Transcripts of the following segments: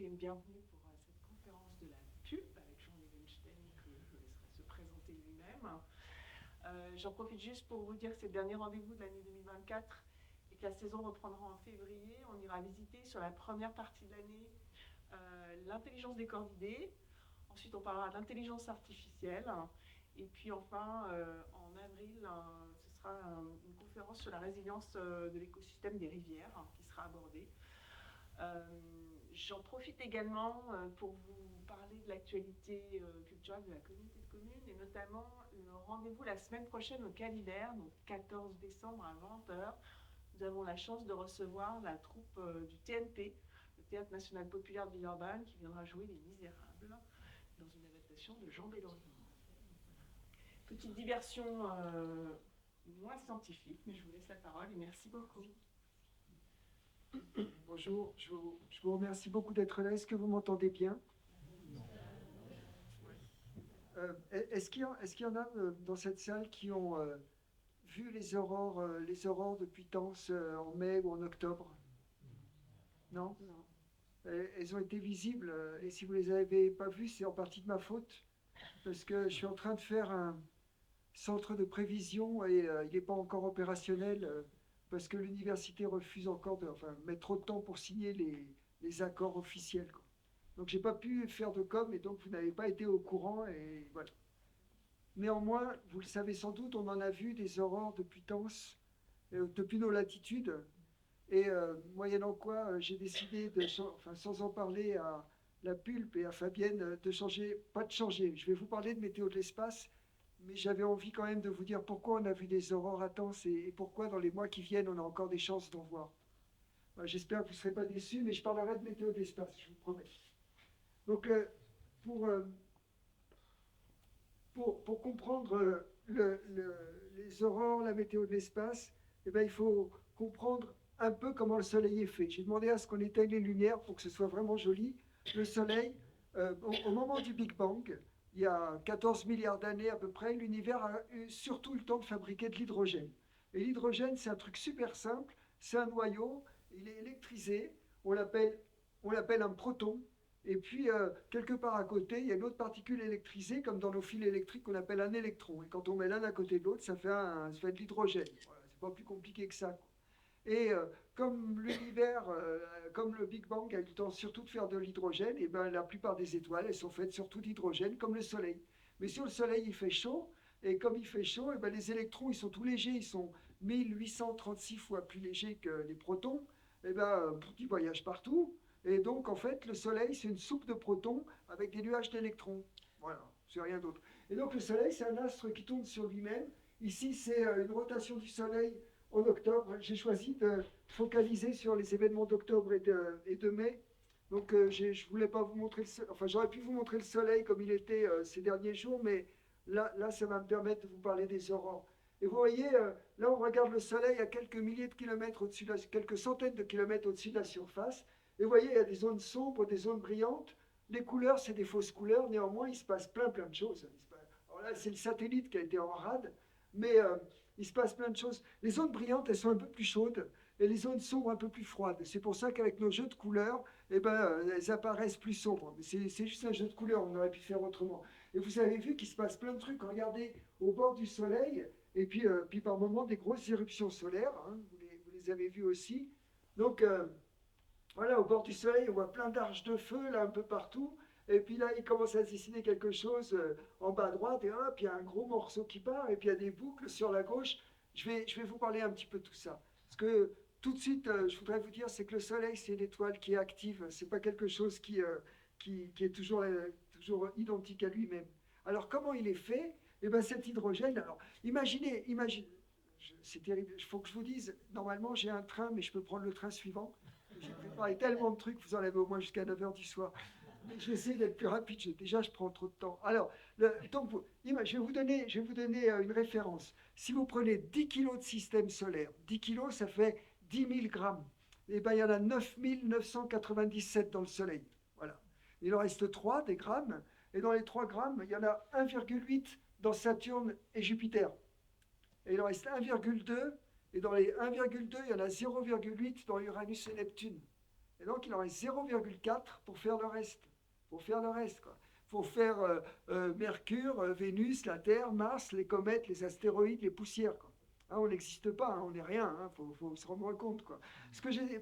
et bienvenue pour cette conférence de la pulpe avec Jean Levenstein que je laisserai se présenter lui-même. J'en profite juste pour vous dire que c'est le dernier rendez-vous de l'année 2024 et que la saison reprendra en février. On ira visiter sur la première partie de l'année l'intelligence des corvidés. Ensuite, on parlera de l'intelligence artificielle. Et puis enfin, en avril, ce sera une conférence sur la résilience de l'écosystème des rivières qui sera abordée. J'en profite également pour vous parler de l'actualité culturelle de la communauté de communes et notamment le rendez-vous la semaine prochaine au Calvaire, donc 14 décembre à 20h. Nous avons la chance de recevoir la troupe du TNP, le Théâtre National Populaire de Villeurbanne, qui viendra jouer Les Misérables dans une adaptation de Jean Bellori. Petite diversion moins scientifique, mais je vous laisse la parole et merci beaucoup. Bonjour, je vous remercie beaucoup d'être là. Est-ce que vous m'entendez bien? Est-ce qu'il y en a dans cette salle qui ont vu les aurores de Puydens en mai ou en octobre? Non? Elles ont été visibles et si vous ne les avez pas vues, c'est en partie de ma faute parce que je suis en train de faire un centre de prévision et il n'est pas encore opérationnel parce que l'université refuse encore de mettre trop de temps pour signer les accords officiels, quoi. Donc j'ai pas pu faire de com et donc vous n'avez pas été au courant et voilà. Néanmoins, vous le savez sans doute, on en a vu des aurores depuis Puydens, depuis nos latitudes. Et moyennant quoi, j'ai décidé, sans en parler à la Pulpe et à Fabienne, de changer, pas de changer. Je vais vous parler de météo de l'espace, mais j'avais envie quand même de vous dire pourquoi on a vu des aurores à Tens et pourquoi dans les mois qui viennent, on a encore des chances d'en voir. J'espère que vous ne serez pas déçus, mais je parlerai de météo de l'espace, je vous promets. Donc, pour comprendre les aurores, la météo de l'espace, eh bien, il faut comprendre un peu comment le Soleil est fait. J'ai demandé à ce qu'on éteigne les lumières pour que ce soit vraiment joli. Le Soleil, au moment du Big Bang, il y a 14 milliards d'années à peu près, l'univers a eu surtout le temps de fabriquer de l'hydrogène. Et l'hydrogène, c'est un truc super simple, c'est un noyau, il est électrisé, on l'appelle un proton. Et puis, quelque part à côté, il y a une autre particule électrisée, comme dans nos fils électriques, qu'on appelle un électron. Et quand on met l'un à côté de l'autre, ça fait de l'hydrogène. Voilà, c'est pas plus compliqué que ça, quoi. Et comme l'univers, comme le Big Bang a eu le temps surtout de faire de l'hydrogène, et ben, la plupart des étoiles, elles sont faites surtout d'hydrogène, comme le Soleil. Mais sur le Soleil, il fait chaud, et comme il fait chaud, et ben, les électrons, ils sont tout légers, ils sont 1836 fois plus légers que les protons. Et ben, ils voyagent partout. Et donc, en fait, le Soleil, c'est une soupe de protons avec des nuages d'électrons. Voilà, c'est rien d'autre. Et donc, le Soleil, c'est un astre qui tourne sur lui-même. Ici, c'est une rotation du Soleil en octobre. J'ai choisi de focaliser sur les événements d'octobre et de mai. Donc, je ne voulais pas vous montrer j'aurais pu vous montrer le Soleil comme il était ces derniers jours, mais là, ça va me permettre de vous parler des aurores. Et vous voyez, là, on regarde le Soleil à quelques milliers de kilomètres au-dessus, quelques centaines de kilomètres au-dessus de la surface. Et vous voyez, il y a des zones sombres, des zones brillantes. Les couleurs, c'est des fausses couleurs. Néanmoins, il se passe plein de choses. Alors là, c'est le satellite qui a été en rade, mais il se passe plein de choses. Les zones brillantes, elles sont un peu plus chaudes et les zones sombres un peu plus froides. C'est pour ça qu'avec nos jeux de couleurs, eh ben, elles apparaissent plus sombres. Mais c'est juste un jeu de couleurs, on aurait pu faire autrement. Et vous avez vu qu'il se passe plein de trucs. Regardez au bord du soleil, et puis par moments des grosses éruptions solaires. Hein, vous les avez vues aussi. Donc, voilà, au bord du soleil, on voit plein d'arches de feu, là, un peu partout. Et puis là, il commence à se dessiner quelque chose en bas à droite, et hop, il y a un gros morceau qui part, et puis il y a des boucles sur la gauche. Je vais vous parler un petit peu de tout ça. Parce que tout de suite, je voudrais vous dire, c'est que le soleil, c'est une étoile qui est active. C'est pas quelque chose qui est toujours identique à lui-même. Alors, comment il est fait? Eh bien, cet hydrogène, alors, imaginez, c'est terrible, il faut que je vous dise, normalement, j'ai un train, mais je peux prendre le train suivant. J'ai préparé tellement de trucs, vous en avez au moins jusqu'à 9h du soir. Mais je vais essayer d'être plus rapide, déjà je prends trop de temps. Alors, donc, je vais vous donner une référence. Si vous prenez 10 kilos de système solaire, 10 kilos, ça fait 10 000 grammes. Et bien, il y en a 9 997 dans le Soleil. Voilà. Il en reste 3, des grammes. Et dans les 3 grammes, il y en a 1,8 dans Saturne et Jupiter. Et il en reste 1,2. Et dans les 1,2, il y en a 0,8 dans Uranus et Neptune. Et donc, il en reste 0,4 pour faire le reste. Quoi. Pour faire Mercure, Vénus, la Terre, Mars, les comètes, les astéroïdes, les poussières, quoi. Hein, on n'existe pas, hein, on n'est rien, faut se rendre compte, quoi.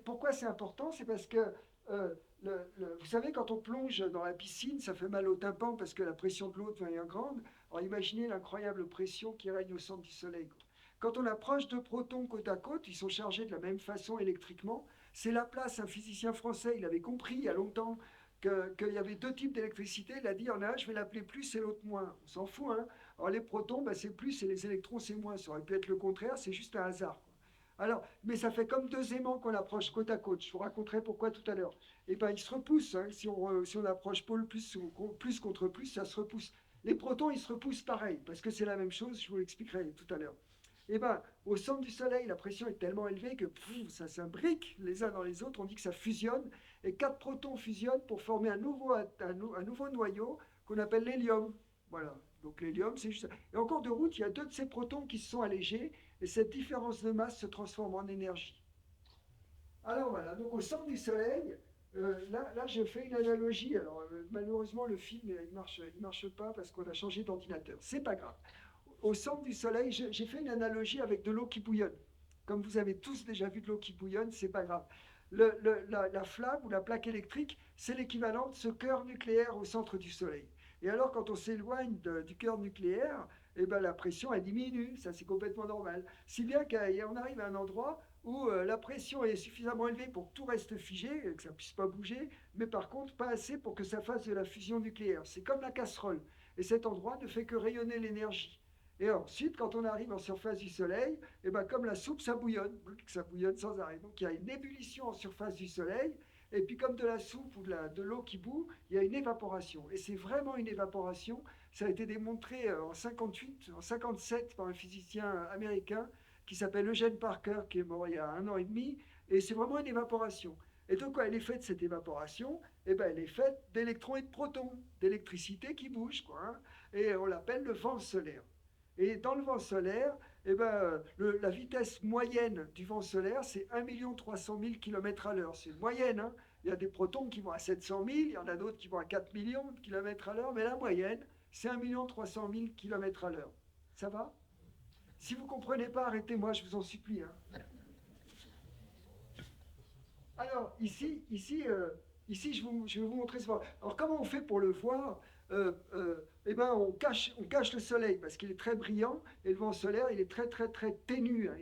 Pourquoi c'est important? C'est parce que, vous savez, quand on plonge dans la piscine, ça fait mal au tympan parce que la pression de l'eau devient grande. Alors imaginez l'incroyable pression qui règne au centre du Soleil, quoi. Quand on approche deux protons côte à côte, ils sont chargés de la même façon électriquement. C'est Laplace, un physicien français, il avait compris il y a longtemps qu'il y avait deux types d'électricité. Il a dit, il y en a un, je vais l'appeler plus et l'autre moins. On s'en fout, hein. Alors les protons, c'est plus et les électrons, c'est moins. Ça aurait pu être le contraire, c'est juste un hasard, quoi. Alors, mais ça fait comme deux aimants qu'on approche côte à côte. Je vous raconterai pourquoi tout à l'heure. Et bien, ils se repoussent, hein. Si on approche pôle plus contre plus, ça se repousse. Les protons, ils se repoussent pareil, parce que c'est la même chose, je vous l'expliquerai tout à l'heure. Et bien, au centre du Soleil, la pression est tellement élevée que ça s'imbrique les uns dans les autres. On dit que ça fusionne. Et 4 protons fusionnent pour former un nouveau noyau qu'on appelle l'hélium. Voilà. Donc l'hélium, c'est juste ça. Et en cours de route, il y a 2 de ces protons qui se sont allégés. Et cette différence de masse se transforme en énergie. Alors voilà. Donc au centre du Soleil, là, je fais une analogie. Alors malheureusement, le film, il marche pas parce qu'on a changé d'ordinateur. C'est pas grave. Au centre du Soleil, j'ai fait une analogie avec de l'eau qui bouillonne. Comme vous avez tous déjà vu de l'eau qui bouillonne, c'est pas grave. La flamme ou la plaque électrique, c'est l'équivalent de ce cœur nucléaire au centre du Soleil. Et alors, quand on s'éloigne du cœur nucléaire, eh ben, la pression, elle diminue. Ça, c'est complètement normal. Si bien qu'on arrive à un endroit où la pression est suffisamment élevée pour que tout reste figé, que ça ne puisse pas bouger, mais par contre, pas assez pour que ça fasse de la fusion nucléaire. C'est comme la casserole. Et cet endroit ne fait que rayonner l'énergie. Et ensuite, quand on arrive en surface du Soleil, et ben comme la soupe, ça bouillonne sans arrêt. Donc il y a une ébullition en surface du Soleil, et puis comme de la soupe ou de l'eau qui bout, il y a une évaporation. Et c'est vraiment une évaporation. Ça a été démontré en 57 par un physicien américain qui s'appelle Eugene Parker, qui est mort il y a 1 an et demi. Et c'est vraiment une évaporation. Et donc, quand elle est faite, cette évaporation, eh ben, elle est faite d'électrons et de protons, d'électricité qui bouge, quoi, hein. Et on l'appelle le vent solaire. Et dans le vent solaire, eh ben, la vitesse moyenne du vent solaire, c'est 1 300 000 km à l'heure. C'est une moyenne, hein. Il y a des protons qui vont à 700 000, il y en a d'autres qui vont à 4 millions de km à l'heure, mais la moyenne, c'est 1 300 000 km à l'heure. Ça va? Si vous ne comprenez pas, arrêtez-moi, je vous en supplie, hein. Alors, ici je vais vous montrer ce vent. Alors, comment on fait pour le voir? Eh ben, on cache le soleil parce qu'il est très brillant, et le vent solaire, il est très, très, très ténu, hein.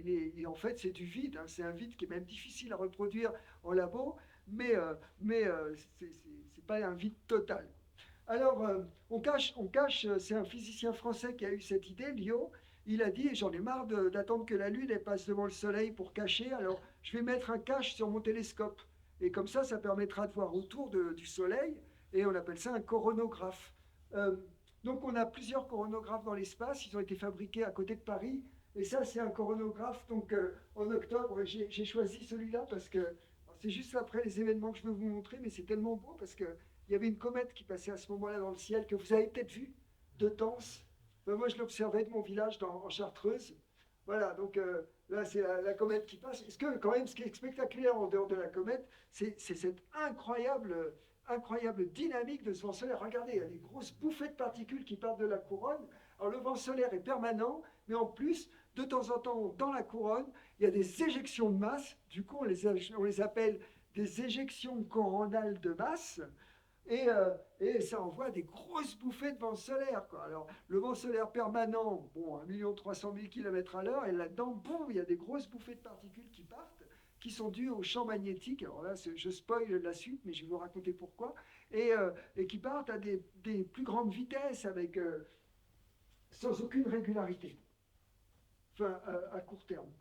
En fait, c'est du vide, hein. C'est un vide qui est même difficile à reproduire en labo, mais c'est pas un vide total. Alors, on cache, c'est un physicien français qui a eu cette idée, Liot. Il a dit, j'en ai marre d'attendre que la Lune elle passe devant le Soleil pour cacher, alors je vais mettre un cache sur mon télescope. Et comme ça permettra de voir autour du Soleil, et on appelle ça un coronographe. Donc on a plusieurs coronographes dans l'espace, ils ont été fabriqués à côté de Paris, et ça c'est un coronographe. Donc en octobre, j'ai choisi celui-là parce que c'est juste après les événements que je veux vous montrer, mais c'est tellement beau parce qu'il y avait une comète qui passait à ce moment-là dans le ciel, que vous avez peut-être vu, de Tence. Moi je l'observais de mon village en Chartreuse. Voilà, donc là c'est la comète qui passe. Est-ce que quand même ce qui est spectaculaire en dehors de la comète, c'est cette incroyable dynamique de ce vent solaire. Regardez, il y a des grosses bouffées de particules qui partent de la couronne. Alors le vent solaire est permanent, mais en plus, de temps en temps, dans la couronne, il y a des éjections de masse. Du coup, on les appelle des éjections coronales de masse. Et ça envoie des grosses bouffées de vent solaire, quoi. Alors, le vent solaire permanent, bon, 1 300 000 km à l'heure, et là-dedans, boum, il y a des grosses bouffées de particules qui partent, qui sont dues au champ magnétique. Alors là, je spoil la suite, mais je vais vous raconter pourquoi. Et qui partent à des plus grandes vitesses, sans aucune régularité, enfin, à court terme.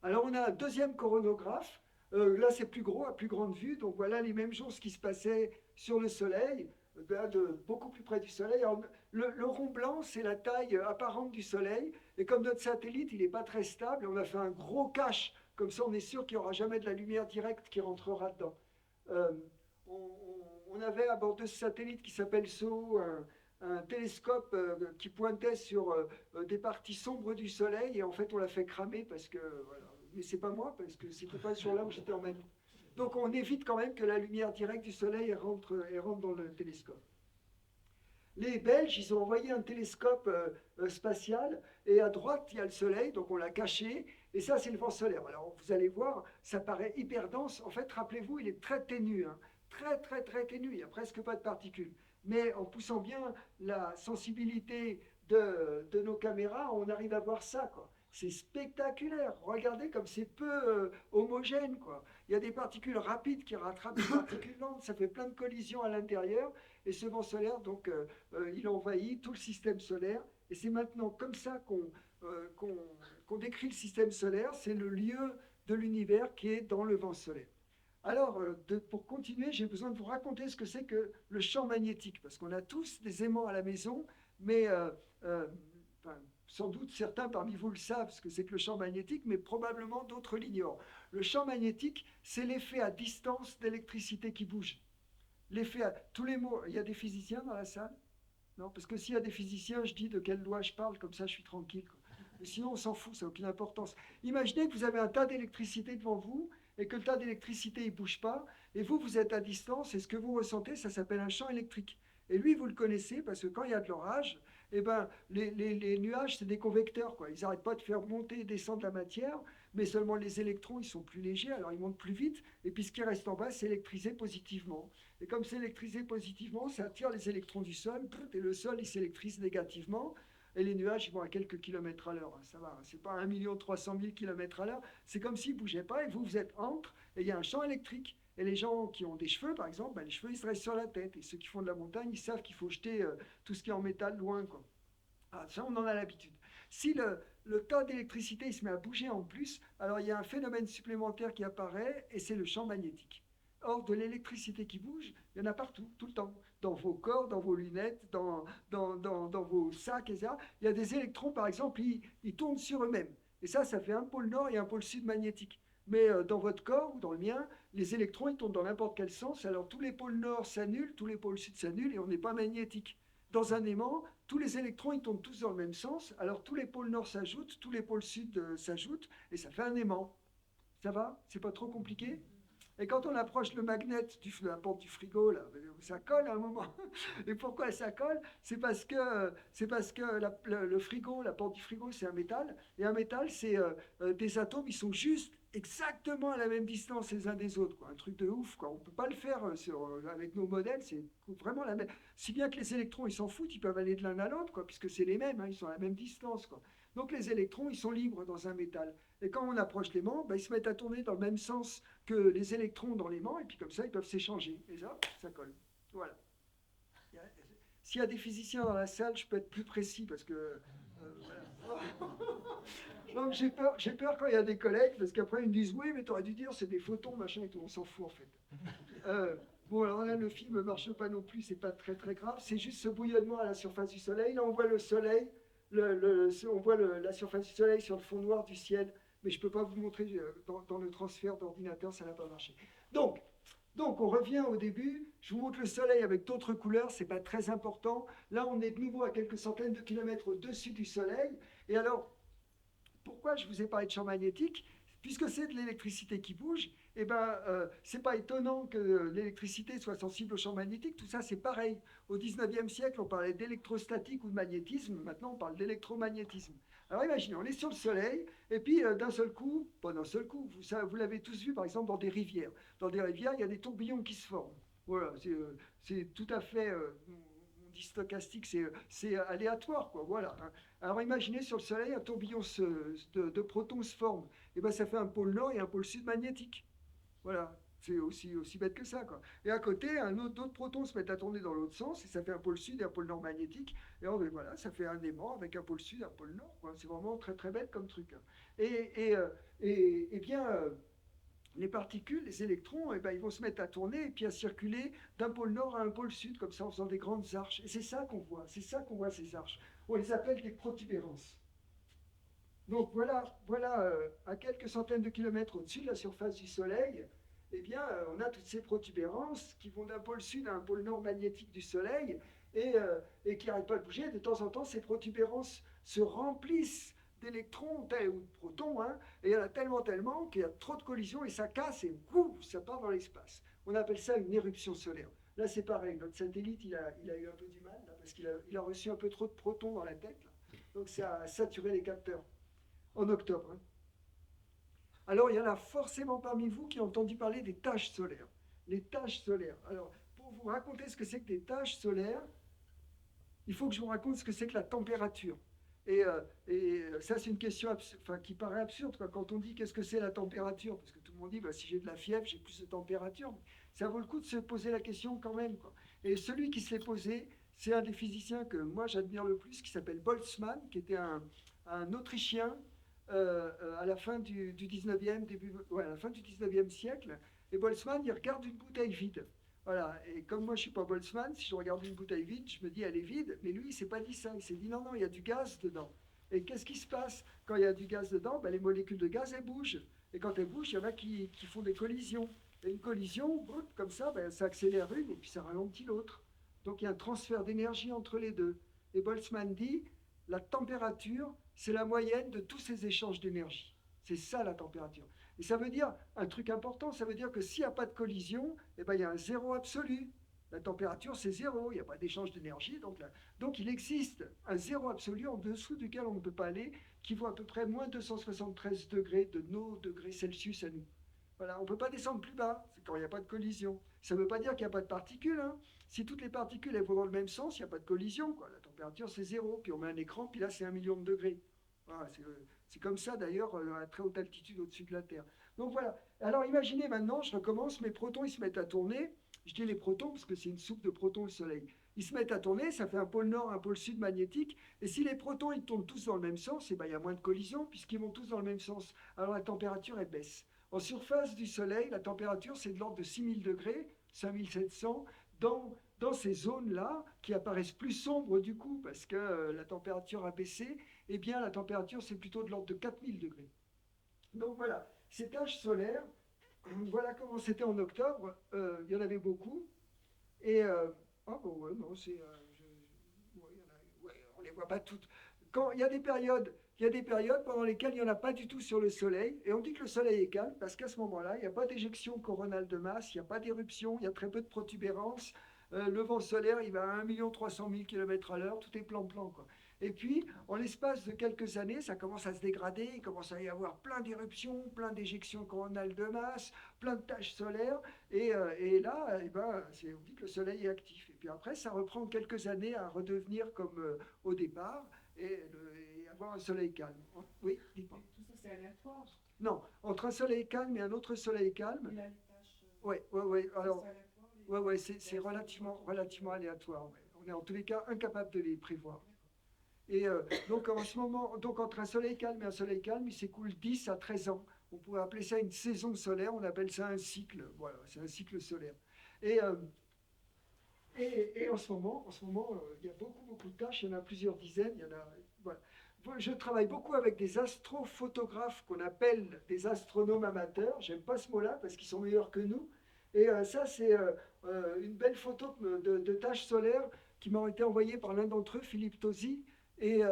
Alors, on a un deuxième coronographe. Là, c'est plus gros, à plus grande vue. Donc, voilà les mêmes choses qui se passaient sur le Soleil, là, beaucoup plus près du Soleil. Alors, le rond blanc, c'est la taille apparente du Soleil. Et comme notre satellite, il n'est pas très stable, on a fait un gros cache. Comme ça, on est sûr qu'il n'y aura jamais de la lumière directe qui rentrera dedans. On avait à bord de ce satellite qui s'appelle SO un télescope qui pointait sur des parties sombres du Soleil. Et en fait, on l'a fait cramer parce que... Voilà. Mais c'est pas moi, parce que c'était pas sur là où j'étais en même. Donc on évite quand même que la lumière directe du Soleil rentre dans le télescope. Les Belges, ils ont envoyé un télescope spatial, et à droite, il y a le Soleil, donc on l'a caché, et ça, c'est le vent solaire. Alors, vous allez voir, ça paraît hyper dense. En fait, rappelez-vous, il est très ténu, hein. Très, très, très ténu, il n'y a presque pas de particules. Mais en poussant bien la sensibilité de nos caméras, on arrive à voir ça, quoi. C'est spectaculaire. Regardez comme c'est peu homogène, quoi. Il y a des particules rapides qui rattrapent des particules lentes, ça fait plein de collisions à l'intérieur. Et ce vent solaire, donc, il envahit tout le système solaire. Et c'est maintenant comme ça qu'on décrit le système solaire. C'est le lieu de l'univers qui est dans le vent solaire. Alors, pour continuer, j'ai besoin de vous raconter ce que c'est que le champ magnétique. Parce qu'on a tous des aimants à la maison, mais enfin, sans doute certains parmi vous le savent, ce que c'est que le champ magnétique, mais probablement d'autres l'ignorent. Le champ magnétique, c'est l'effet à distance d'électricité qui bouge. Tous les mots, il y a des physiciens dans la salle? Non, parce que s'il y a des physiciens, je dis de quelle loi je parle, comme ça je suis tranquille, quoi. Mais sinon, on s'en fout, ça n'a aucune importance. Imaginez que vous avez un tas d'électricité devant vous, et que le tas d'électricité, il ne bouge pas, et vous êtes à distance, et ce que vous ressentez, ça s'appelle un champ électrique. Et lui, vous le connaissez, parce que quand il y a de l'orage, eh ben, les nuages, c'est des convecteurs, quoi. Ils n'arrêtent pas de faire monter et descendre la matière, mais seulement les électrons, ils sont plus légers, alors ils montent plus vite, et puis ce qui reste en bas, c'est électrisé positivement. Et comme c'est électrisé positivement, ça attire les électrons du sol, et le sol, il s'électrise négativement, et les nuages, ils vont à quelques kilomètres à l'heure. Ça va, c'est pas 1 300 000 kilomètres à l'heure, c'est comme s'ils ne bougeaient pas, et vous êtes entre, et il y a un champ électrique. Et les gens qui ont des cheveux, par exemple, ben, les cheveux, ils se restent sur la tête. Et ceux qui font de la montagne, ils savent qu'il faut jeter tout ce qui est en métal loin, quoi. Ah, ça, on en a l'habitude. Si le tas d'électricité il se met à bouger en plus, alors il y a un phénomène supplémentaire qui apparaît, et c'est le champ magnétique. Or, de l'électricité qui bouge, il y en a partout, tout le temps. Dans vos corps, dans vos lunettes, dans vos sacs, etc. Il y a des électrons, par exemple, ils tournent sur eux-mêmes. Et ça fait un pôle nord et un pôle sud magnétique. Mais dans votre corps ou dans le mien, les électrons, ils tournent dans n'importe quel sens. Alors tous les pôles nord s'annulent, tous les pôles sud s'annulent, et on n'est pas magnétique. Dans un aimant, tous les électrons, ils tournent tous dans le même sens. Alors tous les pôles nord s'ajoutent, tous les pôles sud s'ajoutent, et ça fait un aimant. Ça va? C'est pas trop compliqué? Et quand on approche le magnet de la porte du frigo, là, ça colle à un moment. Et pourquoi ça colle? C'est parce que le frigo, la porte du frigo, c'est un métal. Et un métal, c'est des atomes, ils sont juste exactement à la même distance les uns des autres, quoi. Un truc de ouf, quoi. On ne peut pas le faire avec nos modèles, c'est vraiment la même. Si bien que les électrons, ils s'en foutent, ils peuvent aller de l'un à l'autre, quoi, puisque c'est les mêmes, hein, ils sont à la même distance, quoi. Donc les électrons, ils sont libres dans un métal. Et quand on approche l'aimant, ben, ils se mettent à tourner dans le même sens que les électrons dans l'aimant, et puis comme ça, ils peuvent s'échanger. Et ça colle. Voilà. S'il y a des physiciens dans la salle, je peux être plus précis, parce que... voilà. Donc j'ai peur quand il y a des collègues, parce qu'après ils me disent « Oui, mais tu aurais dû dire, c'est des photons, machin, et tout. » On s'en fout, en fait. Bon, alors là, le film ne marche pas non plus, c'est pas très très grave. C'est juste ce bouillonnement à la surface du Soleil. Là, on voit le Soleil, on voit la surface du Soleil sur le fond noir du ciel. Mais je ne peux pas vous montrer dans le transfert d'ordinateur, ça n'a pas marché. Donc, on revient au début. Je vous montre le Soleil avec d'autres couleurs, ce n'est pas très important. Là, on est de nouveau à quelques centaines de kilomètres au-dessus du Soleil. Et alors, pourquoi je vous ai parlé de champ magnétique? Puisque c'est de l'électricité qui bouge, eh ben, c'est pas étonnant que l'électricité soit sensible au champ magnétique. Tout ça, c'est pareil. Au 19e siècle, on parlait d'électrostatique ou de magnétisme. Maintenant, on parle d'électromagnétisme. Alors imaginez, on est sur le Soleil, et puis d'un seul coup, pas d'un seul coup, vous l'avez tous vu par exemple dans des rivières. Dans des rivières, il y a des tourbillons qui se forment. Voilà, c'est tout à fait, on dit stochastique, c'est aléatoire, quoi. Voilà. Alors imaginez sur le Soleil, un tourbillon de protons se forme. Et bien ça fait un pôle nord et un pôle sud magnétique. Voilà. C'est aussi bête que ça, quoi. Et à côté, d'autres protons se mettent à tourner dans l'autre sens, et ça fait un pôle sud et un pôle nord magnétique. Et voilà, ça fait un aimant avec un pôle sud et un pôle nord, quoi. C'est vraiment très très bête comme truc. Et bien, les particules, les électrons, ben, ils vont se mettre à tourner et puis à circuler d'un pôle nord à un pôle sud, comme ça en faisant des grandes arches. Et c'est ça qu'on voit, ces arches. On les appelle des protubérances. Donc voilà, à quelques centaines de kilomètres au-dessus de la surface du Soleil, eh bien, on a toutes ces protubérances qui vont d'un pôle sud à un pôle nord magnétique du Soleil et qui n'arrêtent pas de bouger. De temps en temps, ces protubérances se remplissent d'électrons ou de protons, hein, et il y en a tellement qu'il y a trop de collisions et ça casse et ouf, ça part dans l'espace. On appelle ça une éruption solaire. Là, c'est pareil, notre satellite, il a eu un peu du mal, là, parce qu'il a reçu un peu trop de protons dans la tête, là. Donc ça a saturé les capteurs, en octobre. Hein. Alors, il y en a forcément parmi vous qui ont entendu parler des taches solaires. Les taches solaires. Alors, pour vous raconter ce que c'est que des taches solaires, il faut que je vous raconte ce que c'est que la température. Et ça, c'est une question qui paraît absurde, quoi, quand on dit qu'est-ce que c'est la température, parce que tout le monde dit, bah, si j'ai de la fièvre, j'ai plus de température. Ça vaut le coup de se poser la question quand même, quoi. Et celui qui se l'est posé, c'est un des physiciens que moi j'admire le plus, qui s'appelle Boltzmann, qui était un Autrichien à la fin du 19e, à la fin du 19e siècle. Et Boltzmann, il regarde une bouteille vide. Voilà, et comme moi je ne suis pas Boltzmann, si je regarde une bouteille vide, je me dis elle est vide, mais lui il ne s'est pas dit ça, il s'est dit non, il y a du gaz dedans. Et qu'est-ce qui se passe quand il y a du gaz dedans? Ben, les molécules de gaz, elles bougent. Et quand elles bougent, il y en a qui font des collisions. Et une collision, comme ça, ben, ça accélère une et puis ça ralentit l'autre. Donc il y a un transfert d'énergie entre les deux. Et Boltzmann dit, la température, c'est la moyenne de tous ces échanges d'énergie. C'est ça la température. Et ça veut dire, un truc important, ça veut dire que s'il n'y a pas de collision, eh ben, il y a un zéro absolu. La température, c'est zéro, il n'y a pas d'échange d'énergie. Donc il existe un zéro absolu en dessous duquel on ne peut pas aller, qui vaut à peu près moins 273 degrés de nos degrés Celsius à nous. Voilà, on ne peut pas descendre plus bas, c'est quand il n'y a pas de collision. Ça ne veut pas dire qu'il n'y a pas de particules. Hein. Si toutes les particules elles vont dans le même sens, il n'y a pas de collision, quoi. La température, c'est zéro. Puis on met un écran, puis là, c'est 1 million de degrés. Voilà, c'est comme ça, d'ailleurs, à très haute altitude au-dessus de la Terre. Donc voilà. Alors imaginez maintenant, je recommence, mes protons, ils se mettent à tourner. Je dis les protons parce que c'est une soupe de protons, le Soleil. Ils se mettent à tourner, ça fait un pôle nord, un pôle sud magnétique. Et si les protons, ils tournent tous dans le même sens, eh ben, il y a moins de collisions puisqu'ils vont tous dans le même sens. Alors la température, elle baisse. En surface du Soleil, la température, c'est de l'ordre de 6000 degrés, 5700, dans ces zones-là, qui apparaissent plus sombres du coup, parce que la température a baissé, eh bien la température, c'est plutôt de l'ordre de 4000 degrés. Donc voilà, ces taches solaires, voilà comment c'était en octobre, il y en avait beaucoup, et... oh bon, ouais, non, c'est... on ne les voit pas toutes. Quand il y a des périodes... Il y a des périodes pendant lesquelles il n'y en a pas du tout sur le Soleil, et on dit que le Soleil est calme parce qu'à ce moment-là, il n'y a pas d'éjection coronale de masse, il n'y a pas d'éruption, il y a très peu de protubérances. Le vent solaire, il va à 1 300 000 km/h, tout est plan-plan, quoi. Et puis, en l'espace de quelques années, ça commence à se dégrader, il commence à y avoir plein d'éruptions, plein d'éjections coronales de masse, plein de taches solaires, et là, on dit que le Soleil est actif. Et puis après, ça reprend quelques années à redevenir comme au départ, et avoir un soleil calme. Oui, dites-moi. Tout ça, c'est aléatoire. Non, entre un soleil calme et un autre soleil calme. Il a les tâches. Oui. Alors, c'est relativement aléatoire. Ouais. On est en tous les cas incapable de les prévoir. Et donc en ce moment, donc entre un soleil calme et un soleil calme, il s'écoule 10 à 13 ans. On pourrait appeler ça une saison solaire. On appelle ça un cycle. Voilà, c'est un cycle solaire. Et en ce moment, il y a beaucoup de tâches. Il y en a plusieurs dizaines. Il y en a. Voilà. Je travaille beaucoup avec des astrophotographes qu'on appelle des astronomes amateurs. J'aime pas ce mot-là parce qu'ils sont meilleurs que nous. Et ça, c'est une belle photo de taches solaires qui m'ont été envoyées par l'un d'entre eux, Philippe Tosi, et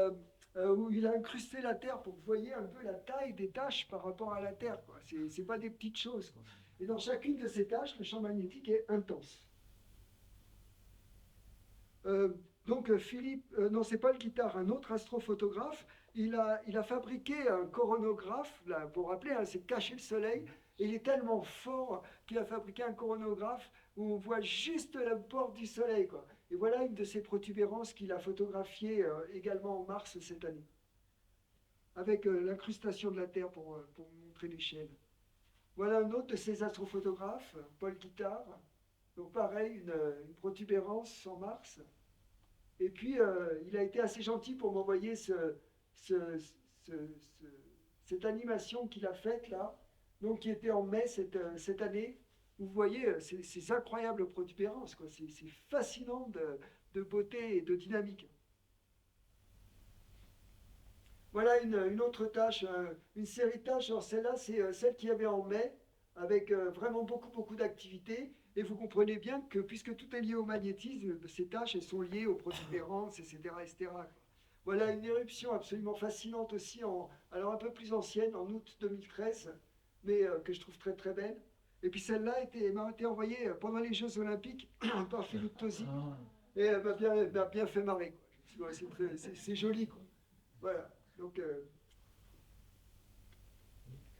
où il a incrusté la Terre pour que vous voyez un peu la taille des taches par rapport à la Terre. C'est pas des petites choses, quoi. Et dans chacune de ces taches, le champ magnétique est intense. Donc Philippe, non c'est Paul Guittard, un autre astrophotographe, il a fabriqué un coronographe, là, vous vous rappelez, hein, c'est cacher le soleil, et il est tellement fort qu'il a fabriqué un coronographe où on voit juste la porte du soleil, quoi. Et voilà une de ces protubérances qu'il a photographiée également en mars cette année, avec l'incrustation de la Terre pour montrer l'échelle. Voilà un autre de ces astrophotographes, Paul Guittard, donc pareil, une protubérance en mars. Et puis, il a été assez gentil pour m'envoyer cette animation qu'il a faite là, donc qui était en mai cette année. Vous voyez, ces incroyables protubérances, quoi. C'est fascinant de beauté et de dynamique. Voilà une autre tâche, une série de tâches. Alors celle-là, c'est celle qu'il y avait en mai, avec vraiment beaucoup d'activités. Et vous comprenez bien que puisque tout est lié au magnétisme, ces tâches elles sont liées aux protubérances, etc. Voilà une éruption absolument fascinante aussi, alors un peu plus ancienne, en août 2013, mais que je trouve très très belle. Et puis celle-là m'a été envoyée pendant les Jeux Olympiques par Philippe Tosi, et elle m'a bien fait marrer, quoi. Je me suis dit, ouais, c'est joli, quoi. Voilà. Donc,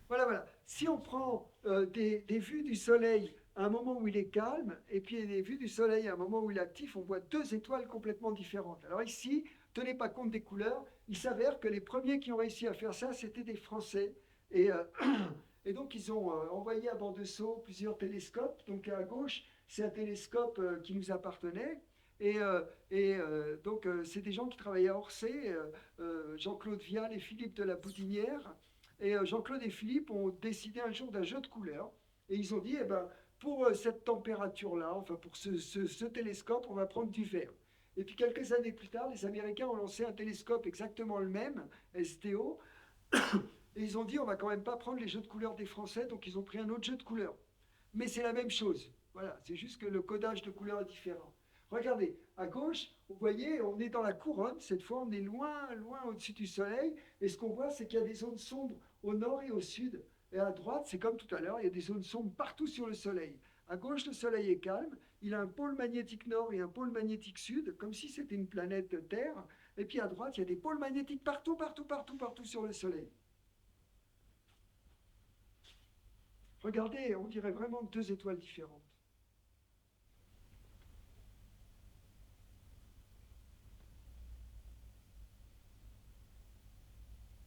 voilà. Si on prend des vues du Soleil à un moment où il est calme, et puis des vues du Soleil à un moment où il est actif, on voit deux étoiles complètement différentes. Alors ici, tenez pas compte des couleurs, il s'avère que les premiers qui ont réussi à faire ça, c'était des Français. Et, et donc, ils ont envoyé à bord de Sceaux plusieurs télescopes. Donc, à gauche, c'est un télescope qui nous appartenait. Donc, c'est des gens qui travaillaient à Orsay, Jean-Claude Vial et Philippe de la Boudinière. Et Jean-Claude et Philippe ont décidé un jour d'un jeu de couleurs. Et ils ont dit, eh ben, pour cette température-là, enfin pour ce télescope, on va prendre du vert. Et puis quelques années plus tard, les Américains ont lancé un télescope exactement le même, STO, et ils ont dit, on va quand même pas prendre les jeux de couleurs des Français, donc ils ont pris un autre jeu de couleurs. Mais c'est la même chose. Voilà, c'est juste que le codage de couleurs est différent. Regardez, à gauche, vous voyez, on est dans la couronne, cette fois on est loin, loin au-dessus du soleil, et ce qu'on voit, c'est qu'il y a des zones sombres au nord et au sud. Et à droite, c'est comme tout à l'heure, il y a des zones sombres partout sur le soleil. À gauche, le soleil est calme, il a un pôle magnétique nord et un pôle magnétique sud, comme si c'était une planète Terre. Et puis à droite, il y a des pôles magnétiques partout, partout, partout, partout sur le soleil. Regardez, on dirait vraiment deux étoiles différentes.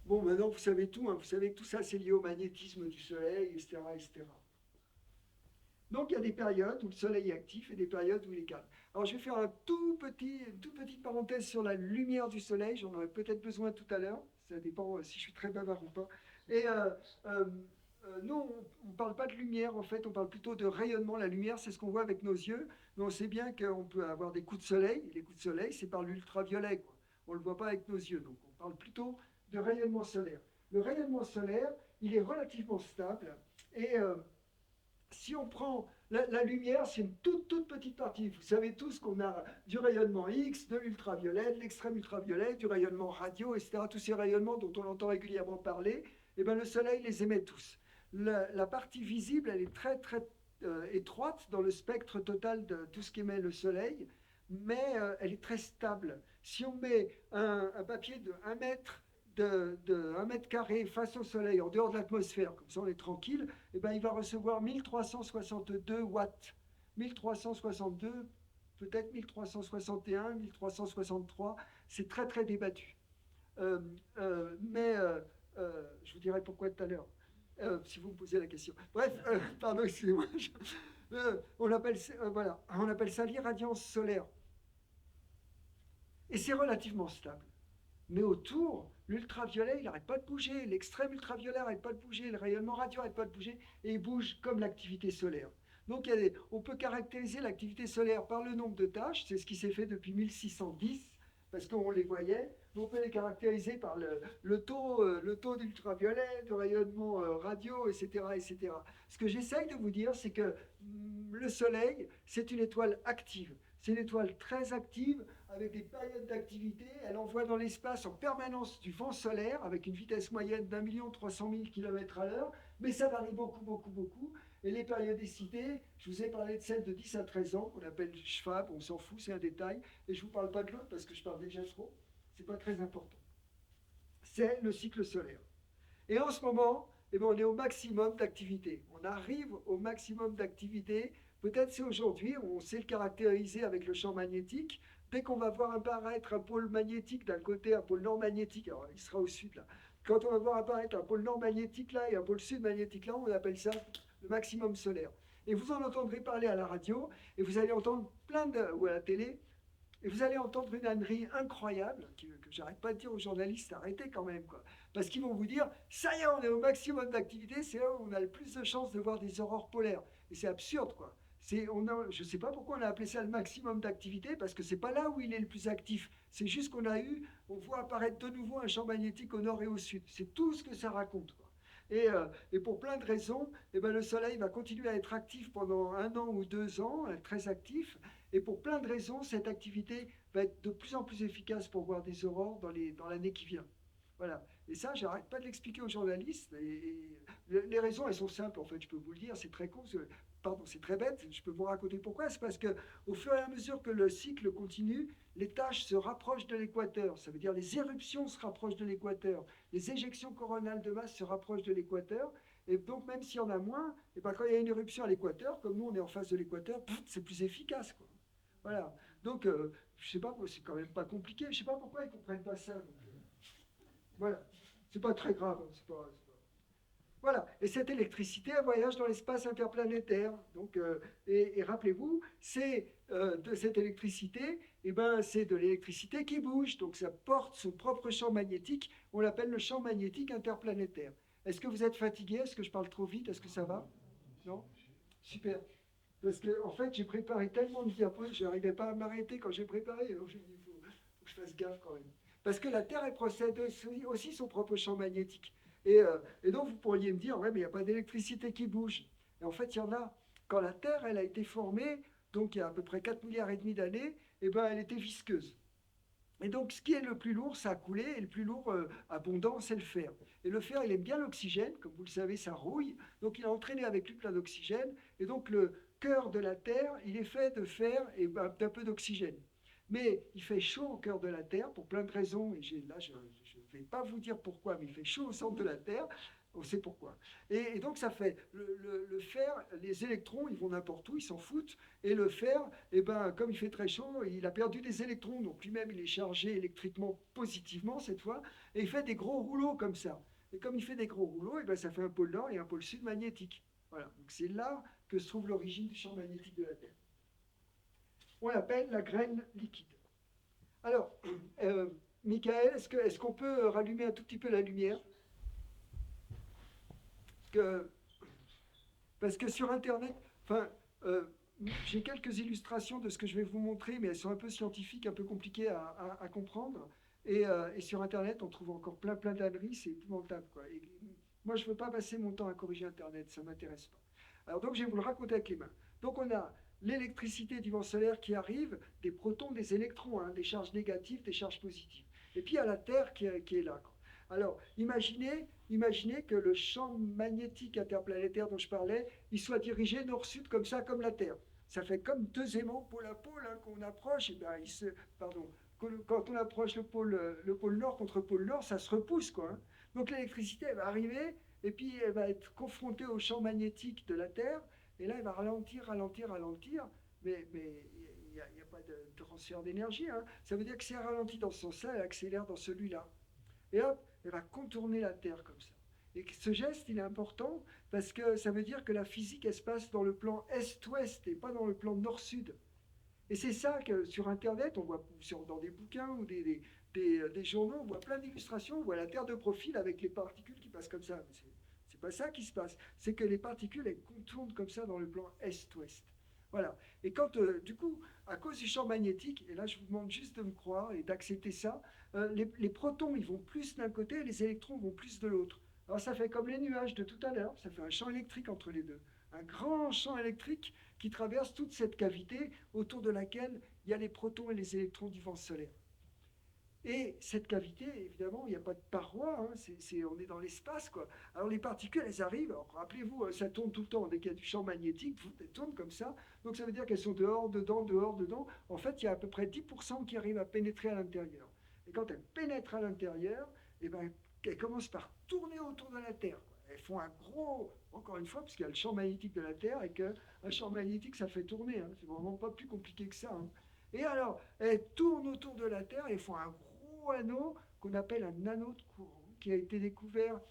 Bon, maintenant, vous savez tout, hein. Vous savez que tout ça, c'est lié au magnétisme du Soleil, etc., etc. Donc, il y a des périodes où le Soleil est actif et des périodes où il est calme. Alors, je vais faire une toute petite parenthèse sur la lumière du Soleil. J'en aurai peut-être besoin tout à l'heure. Ça dépend si je suis très bavard ou pas. Et euh, nous, on ne parle pas de lumière, en fait. On parle plutôt de rayonnement. La lumière, c'est ce qu'on voit avec nos yeux. Mais on sait bien qu'on peut avoir des coups de soleil. Les coups de soleil, c'est par l'ultraviolet, quoi. On ne le voit pas avec nos yeux. Donc, on parle plutôt de rayonnement solaire. Le rayonnement solaire, il est relativement stable. Et si on prend la lumière, c'est une toute petite partie. Vous savez tous qu'on a du rayonnement X, de l'ultraviolet, de l'extrême ultraviolet, du rayonnement radio, etc. Tous ces rayonnements dont on entend régulièrement parler, eh bien, le Soleil les émet tous. La partie visible, elle est très étroite dans le spectre total de tout ce qu'émet le Soleil, mais elle est très stable. Si on met un papier de 1 mètre de 1 mètre carré face au soleil, en dehors de l'atmosphère, comme ça on est tranquille, et ben il va recevoir 1362 watts. 1362, peut-être 1361, 1363, c'est très débattu. Mais je vous dirai pourquoi tout à l'heure, si vous me posez la question. Bref, pardon, excusez-moi. On appelle ça l'irradiance solaire. Et c'est relativement stable. Mais autour, l'ultraviolet, il n'arrête pas de bouger, l'extrême ultraviolet n'arrête pas de bouger, le rayonnement radio n'arrête pas de bouger, et il bouge comme l'activité solaire. Donc on peut caractériser l'activité solaire par le nombre de tâches, c'est ce qui s'est fait depuis 1610, parce qu'on les voyait, mais on peut les caractériser par le taux d'ultraviolet, de rayonnement radio, etc., etc. Ce que j'essaye de vous dire, c'est que le Soleil, c'est une étoile active. C'est une étoile très active, avec des périodes d'activité. Elle envoie dans l'espace en permanence du vent solaire, avec une vitesse moyenne d'1,3 million km/h, mais ça varie beaucoup. Et les périodicités, je vous ai parlé de celle de 10 à 13 ans, qu'on appelle Schwab, on s'en fout, c'est un détail, et je ne vous parle pas de l'autre parce que je parle déjà trop, c'est pas très important. C'est le cycle solaire. Et en ce moment, eh bien, on est au maximum d'activité. On arrive au maximum d'activité. Peut-être c'est aujourd'hui, on sait le caractériser avec le champ magnétique. Dès qu'on va voir apparaître un pôle magnétique d'un côté, un pôle nord magnétique, alors il sera au sud là. Quand on va voir apparaître un pôle nord magnétique là et un pôle sud magnétique là, on appelle ça le maximum solaire. Et vous en entendrez parler à la radio, et vous allez entendre ou à la télé, et vous allez entendre une ânerie incroyable, que j'arrête pas de dire aux journalistes, arrêtez quand même, quoi. Parce qu'ils vont vous dire, ça y est, on est au maximum d'activité, c'est là où on a le plus de chances de voir des aurores polaires. Et c'est absurde, quoi. Je ne sais pas pourquoi on a appelé ça le maximum d'activité, parce que c'est pas là où il est le plus actif. C'est juste on voit apparaître de nouveau un champ magnétique au nord et au sud. C'est tout ce que ça raconte, quoi. Et pour plein de raisons, eh ben, le Soleil va continuer à être actif pendant 1 an ou 2 ans, très actif. Et pour plein de raisons, cette activité va être de plus en plus efficace pour voir des aurores dans l'année qui vient. Voilà. Et ça, j'arrête pas de l'expliquer aux journalistes. Et les raisons, elles sont simples, en fait, je peux vous le dire, c'est très con, pardon, c'est très bête, je peux vous raconter pourquoi. C'est parce que au fur et à mesure que le cycle continue, les tâches se rapprochent de l'équateur. Ça veut dire les éruptions se rapprochent de l'équateur, les éjections coronales de masse se rapprochent de l'équateur. Et donc, même s'il y en a moins, et ben, quand il y a une éruption à l'équateur, comme nous on est en face de l'équateur, c'est plus efficace, quoi. Voilà. Donc, je sais pas, c'est quand même pas compliqué. Je sais pas pourquoi ils comprennent pas ça. Donc, voilà. C'est pas très grave. Voilà. Et cette électricité, elle voyage dans l'espace interplanétaire. Donc, et rappelez-vous, c'est de cette électricité, et ben, c'est de l'électricité qui bouge. Donc, ça porte son propre champ magnétique. On l'appelle le champ magnétique interplanétaire. Est-ce que vous êtes fatigué? Est-ce que je parle trop vite? Est-ce que ça va? Non? Super. Parce que, en fait, j'ai préparé tellement de diapos, je n'arrivais pas à m'arrêter quand j'ai préparé. Alors, j'ai dit, il faut que je fasse gaffe quand même. Parce que la Terre, elle possède aussi son propre champ magnétique. Et donc, vous pourriez me dire, ouais, mais il n'y a pas d'électricité qui bouge. Et en fait, il y en a. Quand la Terre, elle a été formée, donc il y a à peu près 4 milliards et demi d'années, eh ben, elle était visqueuse. Et donc, ce qui est le plus lourd, ça a coulé, et le plus lourd abondant, c'est le fer. Et le fer, il aime bien l'oxygène, comme vous le savez, ça rouille, donc il a entraîné avec lui plein d'oxygène, et donc le cœur de la Terre, il est fait de fer et d'un peu d'oxygène. Mais il fait chaud au cœur de la Terre, pour plein de raisons, et là, je ne vais pas vous dire pourquoi, mais il fait chaud au centre de la Terre, on sait pourquoi. Et donc, ça fait, le fer, les électrons, ils vont n'importe où, ils s'en foutent, et le fer, eh ben, comme il fait très chaud, il a perdu des électrons, donc lui-même il est chargé électriquement positivement cette fois, et il fait des gros rouleaux comme ça. Et comme il fait des gros rouleaux, eh ben, ça fait un pôle nord et un pôle sud magnétique. Voilà, donc c'est là que se trouve l'origine du champ magnétique de la Terre. On l'appelle la graine liquide. Alors, Michael, est-ce qu'on peut rallumer un tout petit peu la lumière? Parce que sur Internet, enfin, j'ai quelques illustrations de ce que je vais vous montrer, mais elles sont un peu scientifiques, un peu compliquées à comprendre. Et sur Internet, on trouve encore plein d'âneries, c'est épouvantable, quoi. Et moi, je ne veux pas passer mon temps à corriger Internet, ça ne m'intéresse pas. Alors donc, je vais vous le raconter avec les mains. Donc, on a l'électricité du vent solaire qui arrive, des protons, des électrons, hein, des charges négatives, des charges positives. Et puis, il y a la Terre qui est là, quoi. Alors, imaginez que le champ magnétique interplanétaire dont je parlais, il soit dirigé nord-sud comme ça, comme la Terre. Ça fait comme deux aimants pôle à pôle hein, qu'on approche. Et ben, quand on approche le pôle nord contre le pôle nord, ça se repousse, quoi. Hein. Donc l'électricité, elle va arriver, et puis elle va être confrontée au champ magnétique de la Terre, et là, elle va ralentir, mais il n'y a pas de transfert d'énergie. Hein. Ça veut dire que si elle ralentit dans ce sens-là, elle accélère dans celui-là. Et hop, elle va contourner la Terre comme ça. Et ce geste, il est important parce que ça veut dire que la physique, elle se passe dans le plan est-ouest et pas dans le plan nord-sud. Et c'est ça que sur Internet, on voit dans des bouquins ou des journaux, on voit plein d'illustrations, on voit la Terre de profil avec les particules qui passent comme ça. Mais c'est pas ça qui se passe. C'est que les particules, elles contournent comme ça dans le plan est-ouest. Voilà. Et quand, du coup, à cause du champ magnétique, et là je vous demande juste de me croire et d'accepter ça, les protons, ils vont plus d'un côté et les électrons vont plus de l'autre. Alors ça fait comme les nuages de tout à l'heure, ça fait un champ électrique entre les deux. Un grand champ électrique qui traverse toute cette cavité autour de laquelle il y a les protons et les électrons du vent solaire. Et cette cavité, évidemment, il n'y a pas de paroi, hein, on est dans l'espace, quoi. Alors les particules, elles arrivent, alors, rappelez-vous, ça tourne tout le temps, dès qu'il y a du champ magnétique, elles tournent comme ça, donc ça veut dire qu'elles sont dehors, dedans. En fait, il y a à peu près 10% qui arrivent à pénétrer à l'intérieur. Et quand elles pénètrent à l'intérieur, eh ben, elles commencent par tourner autour de la Terre, quoi. Elles font un gros, encore une fois, parce qu'il y a le champ magnétique de la Terre, et qu'un champ magnétique, ça fait tourner, hein, c'est vraiment pas plus compliqué que ça. Hein. Et alors, elles tournent autour de la Terre et font un gros anneau qu'on appelle un anneau de courant, qui a été découvert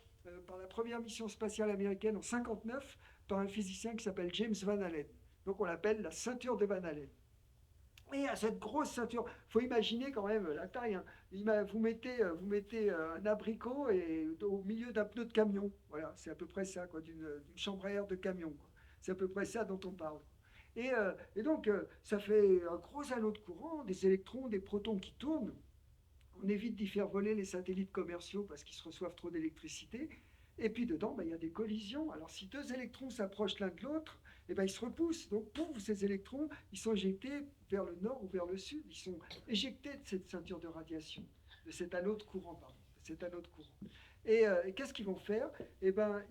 par la première mission spatiale américaine en 1959 par un physicien qui s'appelle James Van Allen. Donc on l'appelle la ceinture de Van Allen. Et à cette grosse ceinture, il faut imaginer quand même la taille. Hein. Vous mettez un abricot au milieu d'un pneu de camion. Voilà, c'est à peu près ça, quoi, d'une chambre à air de camion. Quoi. C'est à peu près ça dont on parle. Et donc, ça fait un gros anneau de courant, des électrons, des protons qui tournent. On évite d'y faire voler les satellites commerciaux parce qu'ils se reçoivent trop d'électricité. Et puis dedans, il y a des collisions. Alors si deux électrons s'approchent l'un de l'autre, et ben, ils se repoussent. Donc, pouf, ces électrons, ils sont éjectés vers le nord ou vers le sud. Ils sont éjectés de cette ceinture de radiation, de cet anneau de courant, pardon, de cet anneau de courant. Et qu'est-ce qu'ils vont faire? Eh ben,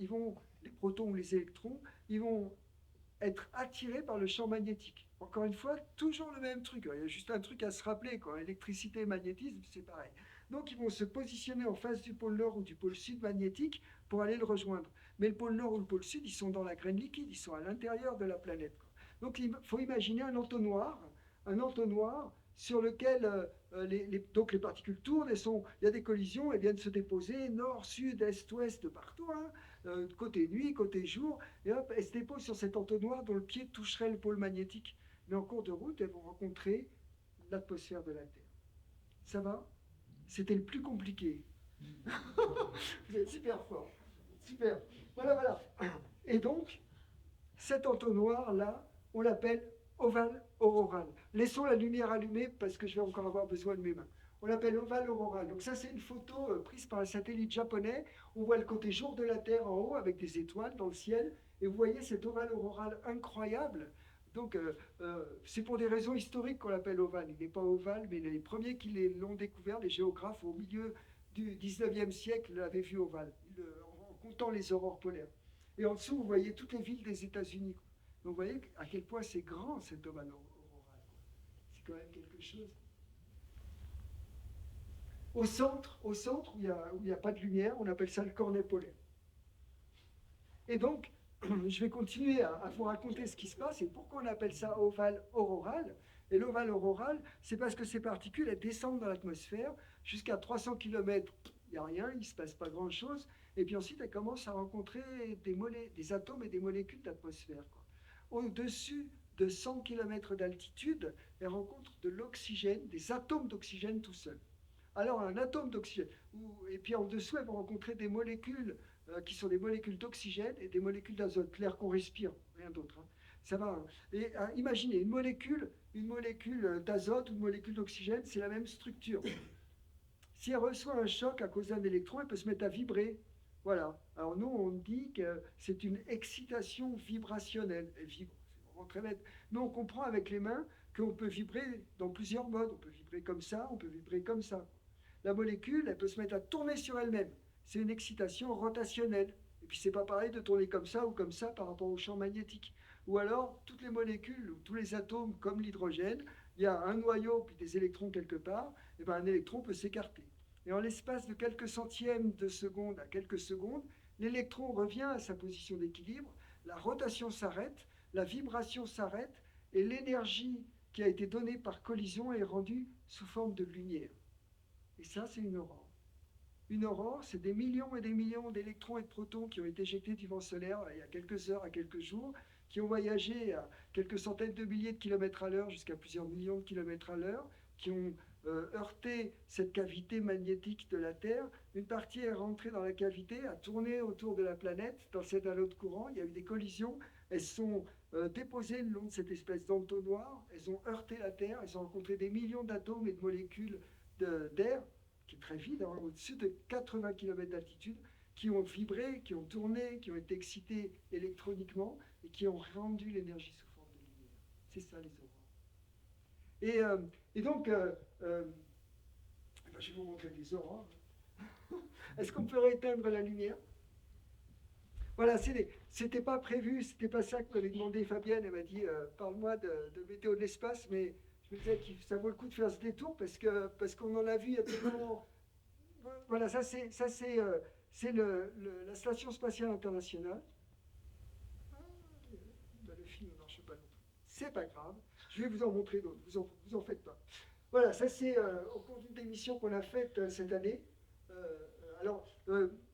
les protons ou les électrons, ils vont être attirés par le champ magnétique. Encore une fois, toujours le même truc. Il y a juste un truc à se rappeler, quoi. Électricité et magnétisme, c'est pareil. Donc, ils vont se positionner en face du pôle nord ou du pôle sud magnétique pour aller le rejoindre. Mais le pôle nord ou le pôle sud, ils sont dans la graine liquide, ils sont à l'intérieur de la planète, quoi. Donc, il faut imaginer un entonnoir sur lequel donc les particules tournent, il y a des collisions, elles viennent se déposer nord, sud, est, ouest, partout, hein, côté nuit, côté jour, et hop, elles se déposent sur cet entonnoir dont le pied toucherait le pôle magnétique. Mais en cours de route, elles vont rencontrer l'atmosphère de la Terre. Ça va? C'était le plus compliqué. Vous êtes super fort. Super. Voilà, voilà. Et donc, cet entonnoir-là, on l'appelle ovale auroral. Laissons la lumière allumée parce que je vais encore avoir besoin de mes mains. On l'appelle ovale auroral. Donc ça, c'est une photo prise par un satellite japonais. On voit le côté jour de la Terre en haut avec des étoiles dans le ciel. Et vous voyez cet ovale auroral incroyable. Donc, c'est pour des raisons historiques qu'on l'appelle ovale. Il n'est pas ovale, mais les premiers qui l'ont découvert, les géographes, au milieu du 19e siècle, l'avaient vu ovale, en comptant les aurores polaires. Et en dessous, vous voyez toutes les villes des États-Unis. Donc, vous voyez à quel point c'est grand, cet ovale auroral. C'est quand même quelque chose. Au centre où il n'y a pas de lumière, on appelle ça le cornet polaire. Et donc, je vais continuer à vous raconter ce qui se passe et pourquoi on appelle ça ovale auroral. Et l'ovale auroral, c'est parce que ces particules, elles descendent dans l'atmosphère jusqu'à 300 km, il n'y a rien, il ne se passe pas grand-chose. Et puis ensuite, elles commencent à rencontrer des atomes et des molécules d'atmosphère. Au-dessus de 100 km d'altitude, elles rencontrent de l'oxygène, des atomes d'oxygène tout seuls. Alors, un atome d'oxygène, et puis en dessous, elles vont rencontrer des molécules qui sont des molécules d'oxygène et des molécules d'azote, l'air qu'on respire, rien d'autre. Hein. Ça va. Hein. Et imaginez, une molécule d'azote ou une molécule d'oxygène, c'est la même structure. Si elle reçoit un choc à cause d'un électron, elle peut se mettre à vibrer. Voilà. Alors nous, on dit que c'est une excitation vibrationnelle. Elle vibre, c'est vraiment très bête. Mais on comprend avec les mains qu'on peut vibrer dans plusieurs modes. On peut vibrer comme ça, on peut vibrer comme ça. La molécule, elle peut se mettre à tourner sur elle-même. C'est une excitation rotationnelle. Et puis c'est pas pareil de tourner comme ça ou comme ça par rapport au champ magnétique. Ou alors, toutes les molécules ou tous les atomes, comme l'hydrogène, il y a un noyau puis des électrons quelque part, et bien un électron peut s'écarter. Et en l'espace de quelques centièmes de seconde à quelques secondes, l'électron revient à sa position d'équilibre, la rotation s'arrête, la vibration s'arrête, et l'énergie qui a été donnée par collision est rendue sous forme de lumière. Et ça, c'est une aurore. Une aurore, c'est des millions et des millions d'électrons et de protons qui ont été éjectés du vent solaire il y a quelques heures à quelques jours, qui ont voyagé à quelques centaines de milliers de kilomètres à l'heure jusqu'à plusieurs millions de kilomètres à l'heure, qui ont heurté cette cavité magnétique de la Terre. Une partie est rentrée dans la cavité, a tourné autour de la planète, dans cet halo de courant. Il y a eu des collisions. Elles sont déposées le long de cette espèce d'entonnoir. Elles ont heurté la Terre. Elles ont rencontré des millions d'atomes et de molécules d'air, qui est très vide, hein, au-dessus de 80 km d'altitude, qui ont vibré, qui ont tourné, qui ont été excités électroniquement et qui ont rendu l'énergie sous forme de lumière. C'est ça les aurores. Et donc, je vais vous montrer des aurores. Est-ce qu'on peut éteindre la lumière? Voilà, c'était pas prévu, c'était pas ça que m'avait demandé Fabienne. Elle m'a dit parle-moi de météo de l'espace, mais je me disais que ça vaut le coup de faire ce détour parce qu'on en a vu il y a tellement. Voilà, ça c'est la Station Spatiale Internationale. Le film ne marche pas non plus. C'est pas grave, je vais vous en montrer d'autres, vous en faites pas. Voilà, ça c'est au cours d'une émission qu'on a faite cette année. Alors,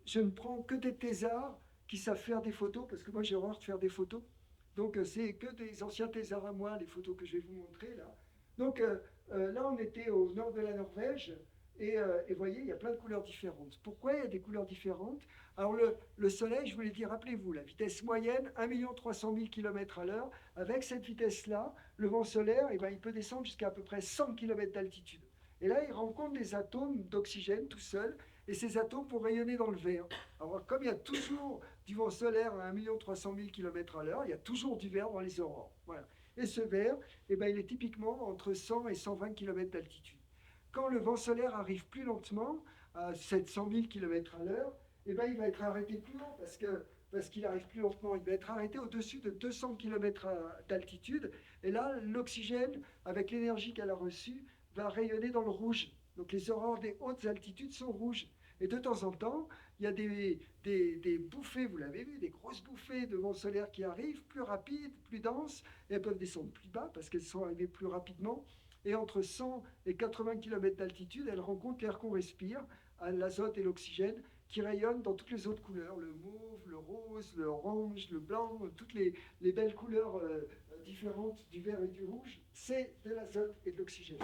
je ne prends que des thésards qui savent faire des photos, parce que moi j'ai horreur de faire des photos. Donc c'est que des anciens thésards à moi, les photos que je vais vous montrer là. Donc là on était au nord de la Norvège, et vous voyez, il y a plein de couleurs différentes. Pourquoi il y a des couleurs différentes? Alors le soleil, je vous l'ai dit, rappelez-vous, la vitesse moyenne, 1 300 000 km à l'heure. Avec cette vitesse-là, le vent solaire, eh ben, il peut descendre jusqu'à peu près 100 km d'altitude. Et là, il rencontre des atomes d'oxygène tout seul, et ces atomes vont rayonner dans le vert. Alors, comme il y a toujours du vent solaire à 1 300 000 km/h, il y a toujours du vert dans les aurores. Voilà. Et ce vert, eh ben, il est typiquement entre 100 et 120 km d'altitude. Quand le vent solaire arrive plus lentement, à 700 000 km/h, eh ben, il va être arrêté plus haut parce qu'il arrive plus lentement. Il va être arrêté au-dessus de 200 km d'altitude. Et là, l'oxygène, avec l'énergie qu'elle a reçue, va rayonner dans le rouge. Donc les aurores des hautes altitudes sont rouges. Et de temps en temps, il y a des bouffées, vous l'avez vu, des grosses bouffées de vent solaire qui arrivent, plus rapides, plus denses, et elles peuvent descendre plus bas parce qu'elles sont arrivées plus rapidement. Et entre 100 et 80 km d'altitude, elles rencontrent l'air qu'on respire, l'azote et l'oxygène, qui rayonnent dans toutes les autres couleurs, le mauve, le rose, l'orange, le blanc, toutes les belles couleurs différentes du vert et du rouge, c'est de l'azote et de l'oxygène.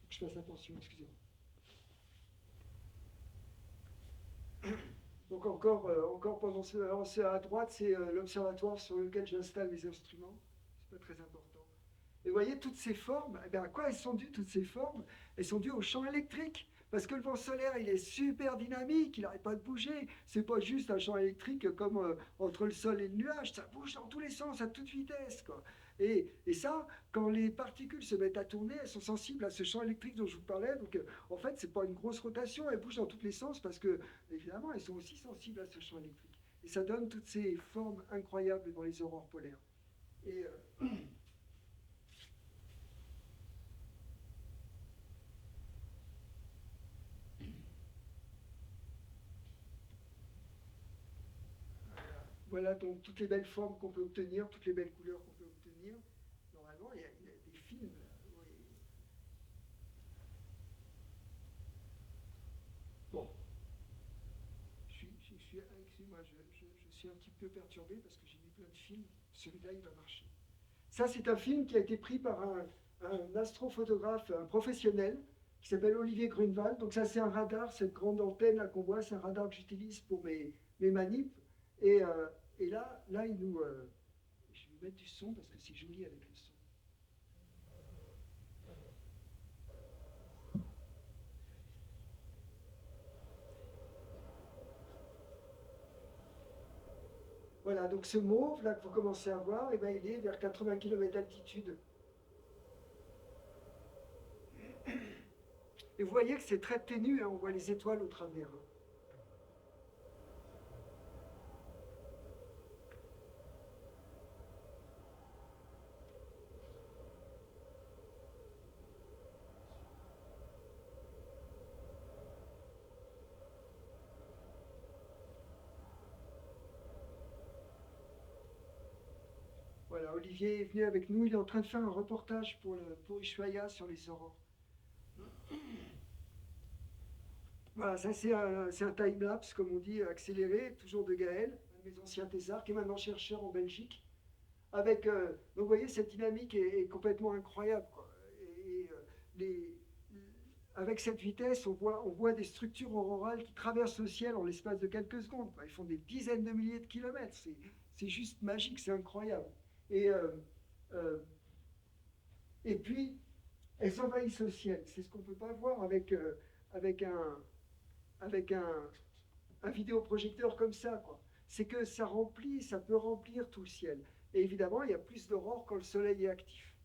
Je fasse attention, excusez-moi. Donc encore pendant ce à droite, c'est l'observatoire sur lequel j'installe mes instruments. C'est pas très important. Et vous voyez, toutes ces formes, eh bien, à quoi elles sont dues, toutes ces formes? Elles sont dues au champ électrique. Parce que le vent solaire, il est super dynamique, il n'arrête pas de bouger. C'est pas juste un champ électrique comme entre le sol et le nuage, ça bouge dans tous les sens, à toute vitesse, quoi. Et ça, quand les particules se mettent à tourner, elles sont sensibles à ce champ électrique dont je vous parlais. Donc, en fait, c'est pas une grosse rotation, elles bougent dans tous les sens parce que, évidemment, elles sont aussi sensibles à ce champ électrique. Et ça donne toutes ces formes incroyables dans les aurores polaires. Et voilà donc toutes les belles formes qu'on peut obtenir, toutes les belles couleurs qu'on peut obtenir. Normalement, il y a des films. Oui. Bon, excusez-moi, je suis un petit peu perturbé parce que j'ai mis plein de films. Celui-là, il va marcher. Ça, c'est un film qui a été pris par un astrophotographe, un professionnel, qui s'appelle Olivier Grunewald. Donc ça, c'est un radar, cette grande antenne là qu'on voit, c'est un radar que j'utilise pour mes manips. Et là, il nous... je vais mettre du son parce que c'est joli avec le son. Voilà, donc ce mauve là que vous commencez à voir, eh ben, il est vers 80 km d'altitude. Et vous voyez que c'est très ténu, hein, on voit les étoiles au travers. Voilà, Olivier est venu avec nous, il est en train de faire un reportage pour Ushuaïa sur les aurores. Voilà, ça c'est un time-lapse, comme on dit, accéléré, toujours de Gaël, un de mes anciens thésards, qui est maintenant chercheur en Belgique. Donc vous voyez, cette dynamique est complètement incroyable, quoi. Avec cette vitesse, on voit des structures aurorales qui traversent le ciel en l'espace de quelques secondes, quoi. Ils font des dizaines de milliers de kilomètres, c'est juste magique, c'est incroyable. Et puis, elles envahissent le ciel. C'est ce qu'on ne peut pas voir avec un vidéoprojecteur comme ça, quoi. C'est que ça peut remplir tout le ciel. Et évidemment, il y a plus d'aurore quand le soleil est actif.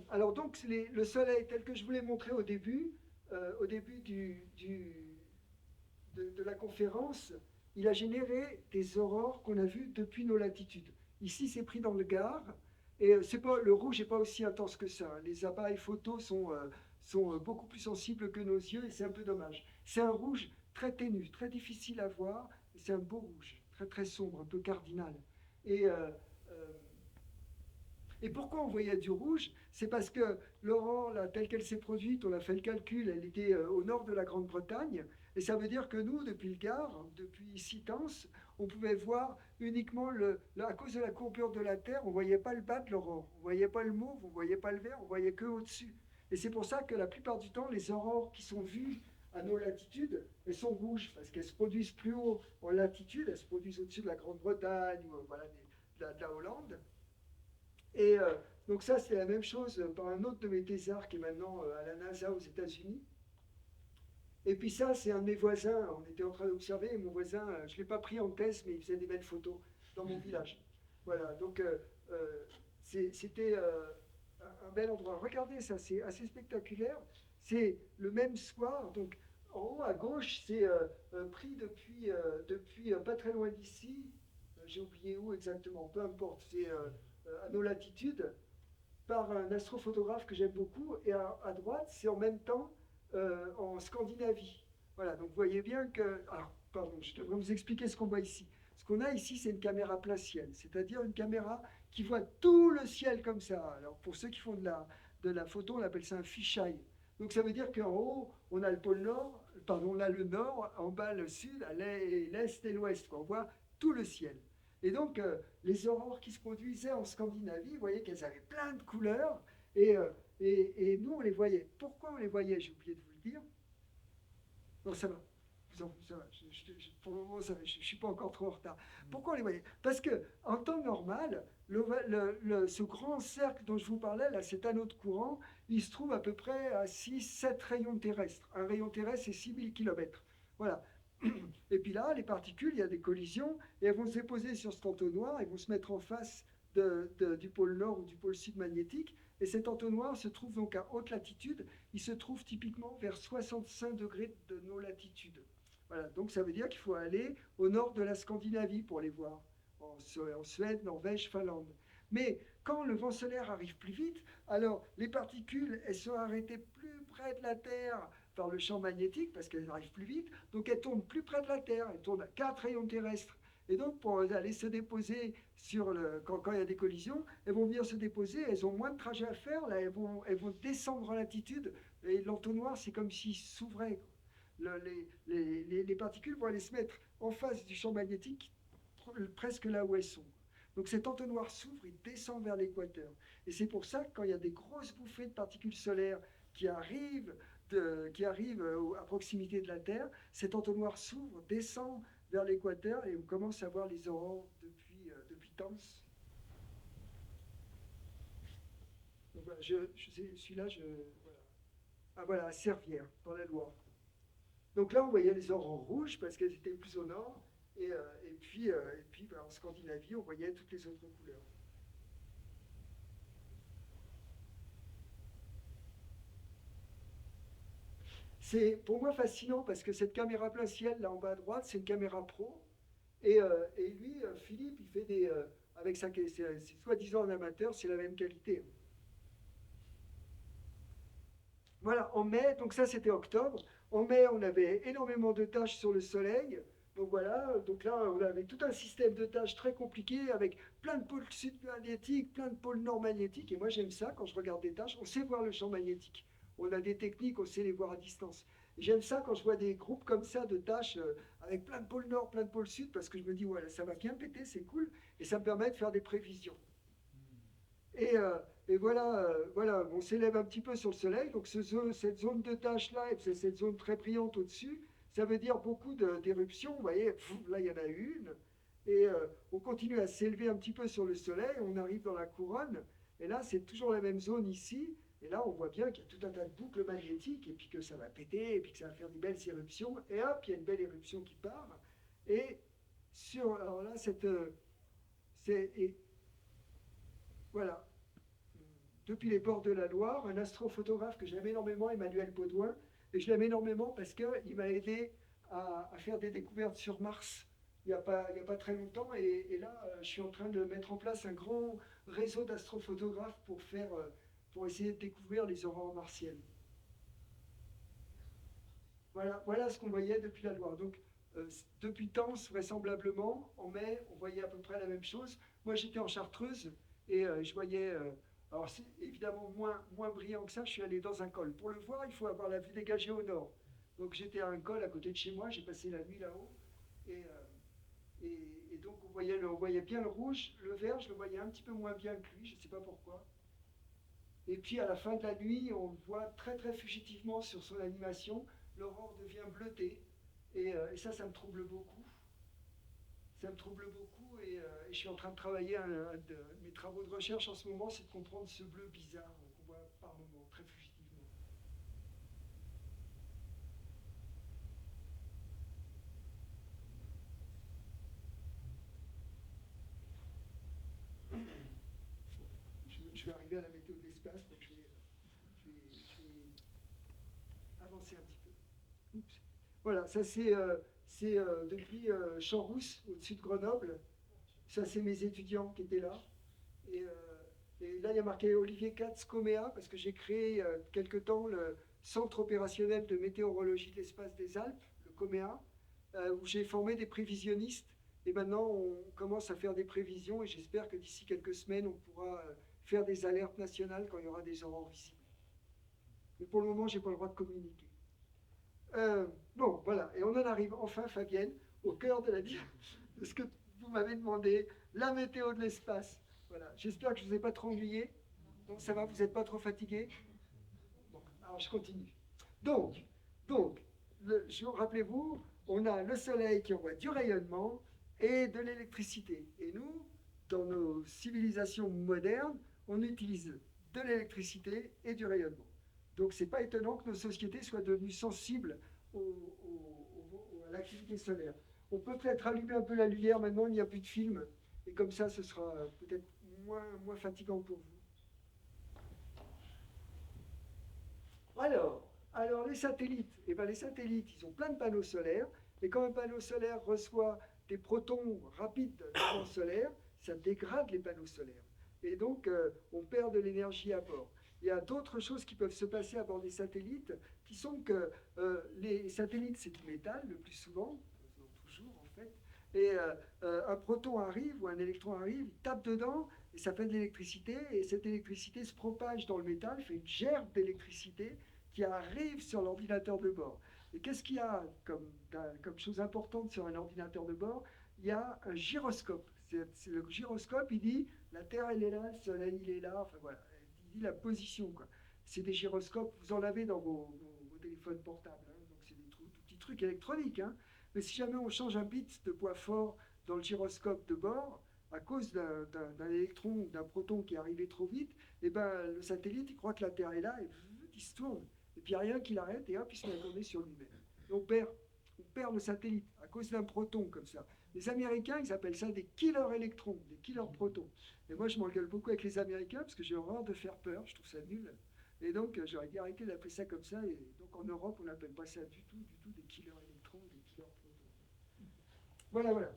Alors donc, le soleil, tel que je vous l'ai montré au début de la conférence, il a généré des aurores qu'on a vues depuis nos latitudes. Ici, c'est pris dans le Gard, et le rouge n'est pas aussi intense que ça. Les appareils photos sont beaucoup plus sensibles que nos yeux, et c'est un peu dommage. C'est un rouge très ténu, très difficile à voir, et c'est un beau rouge, très très sombre, un peu cardinal. Et pourquoi on voyait du rouge? C'est parce que l'aurore, telle qu'elle s'est produite, on a fait le calcul, elle était au nord de la Grande-Bretagne. Et ça veut dire que nous, depuis le Gard, depuis Sitens, on pouvait voir uniquement, à cause de la courbure de la Terre, on ne voyait pas le bas de l'aurore. On ne voyait pas le mauve, on ne voyait pas le vert, on ne voyait que au-dessus. Et c'est pour ça que la plupart du temps, les aurores qui sont vues à nos latitudes, elles sont rouges, parce qu'elles se produisent plus haut en latitude, elles se produisent au-dessus de la Grande-Bretagne, ou voilà, de la Hollande. Et Donc ça, c'est la même chose par un autre de mes thésards qui est maintenant à la NASA aux États-Unis. Et puis ça, c'est un de mes voisins. On était en train d'observer et mon voisin, je ne l'ai pas pris en thèse, mais il faisait des belles photos dans mon village. Voilà, donc c'était un bel endroit. Regardez ça, c'est assez spectaculaire. C'est le même soir, donc en haut à gauche, c'est pris depuis pas très loin d'ici. J'ai oublié où exactement, peu importe, c'est à nos latitudes, par un astrophotographe que j'aime beaucoup. Et à droite, c'est en même temps en Scandinavie. Voilà, donc vous voyez bien que... Alors, pardon, je devrais vous expliquer ce qu'on voit ici. Ce qu'on a ici, c'est une caméra plein ciel, c'est-à-dire une caméra qui voit tout le ciel comme ça. Alors, pour ceux qui font de la photo, on appelle ça un fisheye. Donc, ça veut dire qu'en haut, on a le pôle Nord, pardon, on a le Nord, en bas le Sud, l'Est et l'Ouest. On voit tout le ciel. Et donc, les aurores qui se produisaient en Scandinavie, vous voyez qu'elles avaient plein de couleurs, et nous, on les voyait. Pourquoi on les voyait? J'ai oublié de vous le dire. Non, ça va. Ça va. Pour le moment, ça va. Je ne suis pas encore trop en retard. Pourquoi on les voyait? Parce qu'en temps normal, ce grand cercle dont je vous parlais, là, cet anneau de courant, il se trouve à peu près à 6-7 rayons terrestres. Un rayon terrestre, c'est 6000 km. Voilà. Et puis là, les particules, il y a des collisions, et elles vont se déposer sur cet entonnoir, elles vont se mettre en face du pôle nord ou du pôle sud magnétique, et cet entonnoir se trouve donc à haute latitude, il se trouve typiquement vers 65 degrés de nos latitudes. Voilà, donc ça veut dire qu'il faut aller au nord de la Scandinavie pour les voir, en Suède, Norvège, Finlande. Mais quand le vent solaire arrive plus vite, alors les particules, elles sont arrêtées plus près de la Terre par le champ magnétique, parce qu'elles arrivent plus vite, donc elles tournent plus près de la Terre, elles tournent à 4 rayons terrestres. Et donc, pour aller se déposer quand il y a des collisions, elles vont venir se déposer, elles ont moins de trajet à faire, là, elles vont descendre en latitude, et l'entonnoir, c'est comme s'il s'ouvrait. Les particules vont aller se mettre en face du champ magnétique, presque là où elles sont. Donc cet entonnoir s'ouvre et descend vers l'équateur. Et c'est pour ça que quand il y a des grosses bouffées de particules solaires qui arrivent à proximité de la Terre, cet entonnoir s'ouvre, descend vers l'équateur et on commence à voir les aurores depuis Tence. Donc voilà, celui-là, voilà. Ah voilà, à Servières, dans la Loire. Donc là, on voyait les aurores rouges parce qu'elles étaient plus au nord, et puis en Scandinavie, on voyait toutes les autres couleurs. C'est pour moi fascinant parce que cette caméra plein ciel, là en bas à droite, c'est une caméra pro. Et lui, Philippe, il fait avec ça, c'est soi-disant un amateur, c'est la même qualité. Voilà, en mai, donc ça c'était octobre. En mai, on avait énormément de tâches sur le soleil. Donc voilà, donc là, on avait tout un système de tâches très compliqué avec plein de pôles sud magnétiques, plein de pôles nord magnétiques. Et moi, j'aime ça quand je regarde des tâches. On sait voir le champ magnétique. On a des techniques, on sait les voir à distance. Et j'aime ça quand je vois des groupes comme ça de tâches avec plein de pôles nord, plein de pôles sud, parce que je me dis, ouais, ça va bien péter, c'est cool. Et ça me permet de faire des prévisions. Et voilà, on s'élève un petit peu sur le soleil, donc cette zone de tâche-là, et cette zone très brillante au-dessus, ça veut dire beaucoup d'éruptions. Vous voyez, là, il y en a une, et on continue à s'élever un petit peu sur le soleil, on arrive dans la couronne, et là, c'est toujours la même zone ici, et là, on voit bien qu'il y a tout un tas de boucles magnétiques, et puis que ça va péter, et puis que ça va faire des belles éruptions, et hop, il y a une belle éruption qui part, et alors là, voilà. Depuis les bords de la Loire, un astrophotographe que j'aime énormément, Emmanuel Baudouin, et je l'aime énormément parce qu'il m'a aidé à faire des découvertes sur Mars il n'y a pas très longtemps, et là, je suis en train de mettre en place un grand réseau d'astrophotographes pour essayer de découvrir les aurores martiennes. Voilà ce qu'on voyait depuis la Loire. Donc, depuis Tence, vraisemblablement, en mai, on voyait à peu près la même chose. Moi, j'étais en Chartreuse, et je voyais... alors, c'est évidemment moins brillant que ça. Je suis allé dans un col. Pour le voir, il faut avoir la vue dégagée au nord. Donc, j'étais à un col à côté de chez moi. J'ai passé la nuit là-haut. Et donc, on voyait bien le rouge. Le vert, je le voyais un petit peu moins bien que lui. Je ne sais pas pourquoi. Et puis, à la fin de la nuit, on le voit très, très fugitivement sur son animation. L'aurore devient bleutée. Et ça me trouble beaucoup. ça me trouble beaucoup et je suis en train de travailler, un de mes travaux de recherche en ce moment, c'est de comprendre ce bleu bizarre qu'on voit par moments, très fugitivement. Je vais arriver à la météo de l'espace, donc je vais avancer un petit peu. Oups. Voilà, ça c'est depuis Champs-Rousse, au-dessus de Grenoble. Ça, c'est mes étudiants qui étaient là. Et, et là, il y a marqué Olivier Katz Coméa, parce que j'ai créé il y a quelque temps le Centre opérationnel de météorologie de l'espace des Alpes, le Coméa, où j'ai formé des prévisionnistes. Et maintenant, on commence à faire des prévisions et j'espère que d'ici quelques semaines, on pourra faire des alertes nationales quand il y aura des aurores visibles. Mais pour le moment, je n'ai pas le droit de communiquer. Bon, voilà. Et on en arrive enfin, Fabienne, au cœur de de ce que vous m'avez demandé, la météo de l'espace. Voilà. J'espère que je ne vous ai pas trop ennuyé. Donc ça va, vous n'êtes pas trop fatigué? Bon, alors je continue. Donc rappelez-vous, on a le soleil qui envoie du rayonnement et de l'électricité. Et nous, dans nos civilisations modernes, on utilise de l'électricité et du rayonnement. Donc c'est pas étonnant que nos sociétés soient devenues sensibles à l'activité solaire. On peut peut-être allumer un peu la lumière, maintenant il n'y a plus de film, et comme ça ce sera peut-être moins fatigant pour vous. Alors les satellites, eh ben, les satellites, ils ont plein de panneaux solaires, et quand un panneau solaire reçoit des protons rapides du vent solaire, ça dégrade les panneaux solaires. Et donc, on perd de l'énergie à bord. Il y a d'autres choses qui peuvent se passer à bord des satellites, qui sont que les satellites, c'est du métal, le plus souvent, toujours en fait, et un proton arrive ou un électron arrive, il tape dedans, et ça fait de l'électricité, et cette électricité se propage dans le métal, fait une gerbe d'électricité qui arrive sur l'ordinateur de bord. Et qu'est-ce qu'il y a comme chose importante sur un ordinateur de bord? Il y a un gyroscope. C'est le gyroscope, il dit la Terre elle est là, le Soleil il est là, enfin voilà, il dit la position, quoi. C'est des gyroscopes, vous en avez dans vos téléphones portables, hein, donc c'est des tout petits trucs électroniques, hein. Mais si jamais on change un bit de poids fort dans le gyroscope de bord, à cause d'un électron ou d'un proton qui est arrivé trop vite, et ben, le satellite il croit que la Terre est là et il se tourne. Et puis il n'y a rien qui l'arrête et hop, il se met à tourner sur lui-même. Et on perd le satellite à cause d'un proton comme ça. Les Américains, ils appellent ça des killer électrons, des killer protons. Et moi, je m'engueule beaucoup avec les Américains parce que j'ai horreur de faire peur, je trouve ça nul. Et donc, j'aurais dû arrêter d'appeler ça comme ça. Et donc, en Europe, on n'appelle pas ça du tout des killer électrons, des killer protons. Voilà.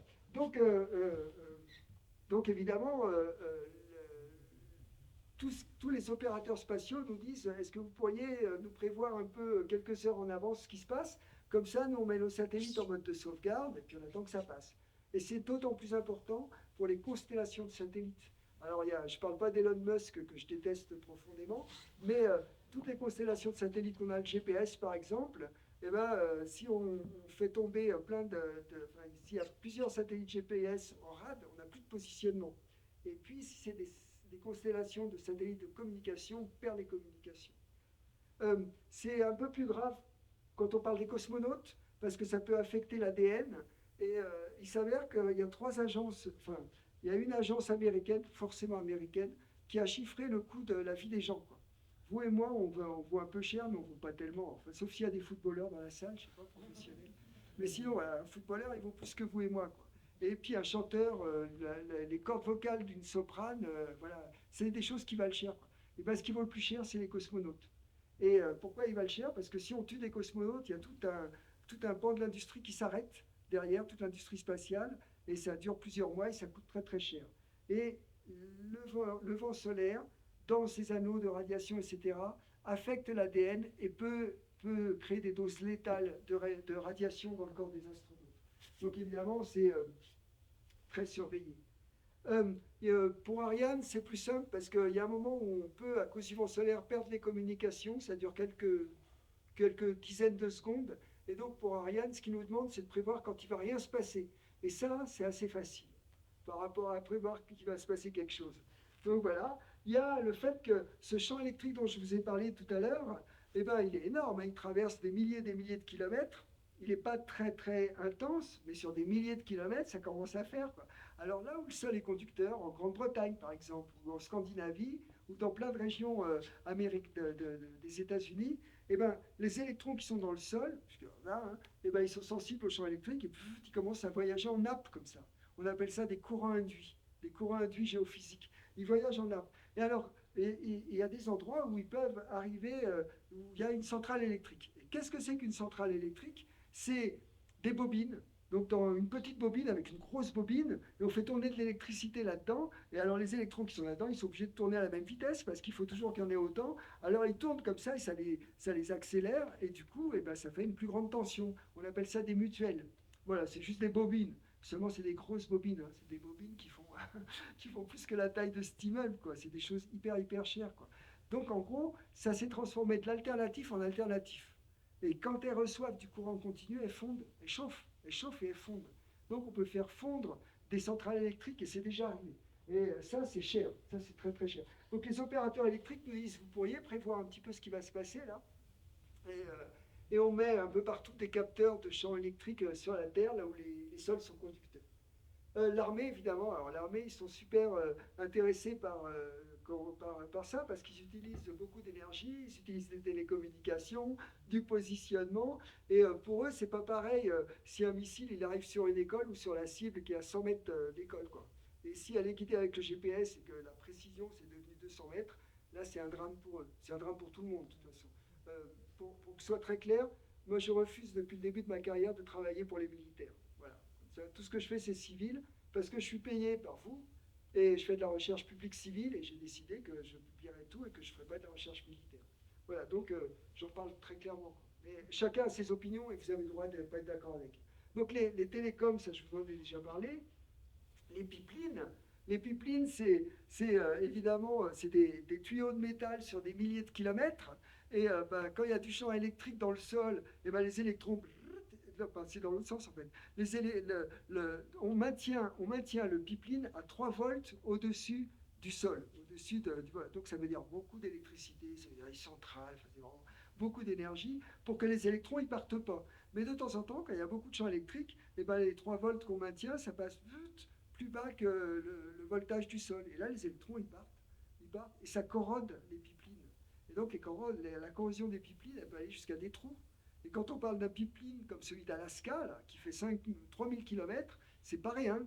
Donc évidemment, tous les opérateurs spatiaux nous disent est-ce que vous pourriez nous prévoir un peu quelques heures en avance ce qui se passe? Comme ça, nous, on met nos satellites en mode de sauvegarde et puis on attend que ça passe. Et c'est d'autant plus important pour les constellations de satellites. Alors, je ne parle pas d'Elon Musk, que je déteste profondément, mais toutes les constellations de satellites qu'on a, le GPS par exemple, eh ben, si on fait tomber s'il y a plusieurs satellites GPS en rade, on n'a plus de positionnement. Et puis, si c'est des constellations de satellites de communication, on perd les communications. C'est un peu plus grave quand on parle des cosmonautes, parce que ça peut affecter l'ADN. Et il s'avère qu'il y a il y a une agence américaine, forcément américaine, qui a chiffré le coût de la vie des gens, quoi. Vous et moi, on vaut un peu cher, mais on ne vaut pas tellement. Enfin, sauf s'il y a des footballeurs dans la salle, je ne sais pas, professionnels. Mais sinon, un footballeur, il vaut plus que vous et moi, quoi. Et puis un chanteur, les cordes vocales d'une soprane, voilà, c'est des choses qui valent cher, quoi. Et bien, ce qui vaut le plus cher, c'est les cosmonautes. Et pourquoi ils valent cher? Parce que si on tue des cosmonautes, il y a tout un pan de l'industrie qui s'arrête derrière, toute l'industrie spatiale, et ça dure plusieurs mois et ça coûte très très cher. Et le vent solaire, dans ces anneaux de radiation, etc., affecte l'ADN et peut créer des doses létales de radiation dans le corps des astronautes. Donc évidemment, c'est très surveillé. Pour Ariane, c'est plus simple parce qu'il y a un moment où on peut, à cause du vent solaire, perdre les communications. Ça dure quelques dizaines de secondes. Et donc pour Ariane, ce qu'il nous demande, c'est de prévoir quand il ne va rien se passer. Et ça, c'est assez facile par rapport à prévoir qu'il va se passer quelque chose. Donc voilà, il y a le fait que ce champ électrique dont je vous ai parlé tout à l'heure, eh ben, il est énorme, hein, il traverse des milliers de kilomètres, il n'est pas très très intense, mais sur des milliers de kilomètres, ça commence à faire, quoi. Alors là où le sol est conducteur, en Grande-Bretagne par exemple, ou en Scandinavie, ou dans plein de régions des États-Unis, eh ben, les électrons qui sont dans le sol, là, hein, eh ben, ils sont sensibles au champ électrique et ils commencent à voyager en nappe comme ça. On appelle ça des courants induits géophysiques. Ils voyagent en nappe. Et alors, il y a des endroits où ils peuvent arriver, où il y a une centrale électrique. Et qu'est-ce que c'est qu'une centrale électrique? C'est des bobines. Donc dans une petite bobine avec une grosse bobine, et on fait tourner de l'électricité là-dedans, et alors les électrons qui sont là-dedans, ils sont obligés de tourner à la même vitesse, parce qu'il faut toujours qu'il y en ait autant, alors ils tournent comme ça, et ça les accélère, et du coup, eh ben, ça fait une plus grande tension. On appelle ça des mutuelles. Voilà, c'est juste des bobines. Seulement, c'est des grosses bobines, hein. C'est des bobines qui font, qui font plus que la taille de cet immeuble, quoi. C'est des choses hyper chères, quoi. Donc en gros, ça s'est transformé de l'alternatif en alternatif. Et quand elles reçoivent du courant continu, elles fondent, elles chauffent et elles fondent. Donc on peut faire fondre des centrales électriques et c'est déjà arrivé. Et ça, c'est cher, ça c'est très cher. Donc les opérateurs électriques nous disent, vous pourriez prévoir un petit peu ce qui va se passer là. Et on met un peu partout des capteurs de champs électriques sur la Terre, là où les sols sont conducteurs. L'armée, évidemment, alors l'armée, ils sont super intéressés par ça, parce qu'ils utilisent beaucoup d'énergie, ils utilisent des télécommunications, du positionnement, et pour eux, c'est pas pareil si un missile il arrive sur une école ou sur la cible qui est à 100 mètres d'école, quoi. Et si elle est guidée avec le GPS et que la précision c'est devenu 200 mètres, là c'est un drame pour eux, c'est un drame pour tout le monde de toute façon. Pour que ce soit très clair, moi je refuse depuis le début de ma carrière de travailler pour les militaires. Voilà. Tout ce que je fais c'est civil, parce que je suis payé par vous, et je fais de la recherche publique civile, et j'ai décidé que je publierais tout et que je ne ferais pas de la recherche militaire. Voilà, donc j'en parle très clairement. Mais chacun a ses opinions et vous avez le droit de ne pas être d'accord avec. Donc les télécoms, ça je vous en ai déjà parlé. Les pipelines, c'est évidemment c'est des tuyaux de métal sur des milliers de kilomètres. Et quand il y a du champ électrique dans le sol, et ben, les électrons, c'est dans l'autre sens en fait. On maintient le pipeline à 3 volts au-dessus du sol. Donc ça veut dire beaucoup d'électricité, ça veut dire les centrales, ça veut dire beaucoup d'énergie pour que les électrons ne partent pas. Mais de temps en temps, quand il y a beaucoup de champs électriques, et ben, les 3 volts qu'on maintient, ça passe plus bas que le voltage du sol. Et là, les électrons, ils partent, et ça corrode les pipelines. Et donc, la corrosion des pipelines, elle peut aller jusqu'à des trous. Et quand on parle d'un pipeline comme celui d'Alaska, qui fait 3000 km, c'est pas rien.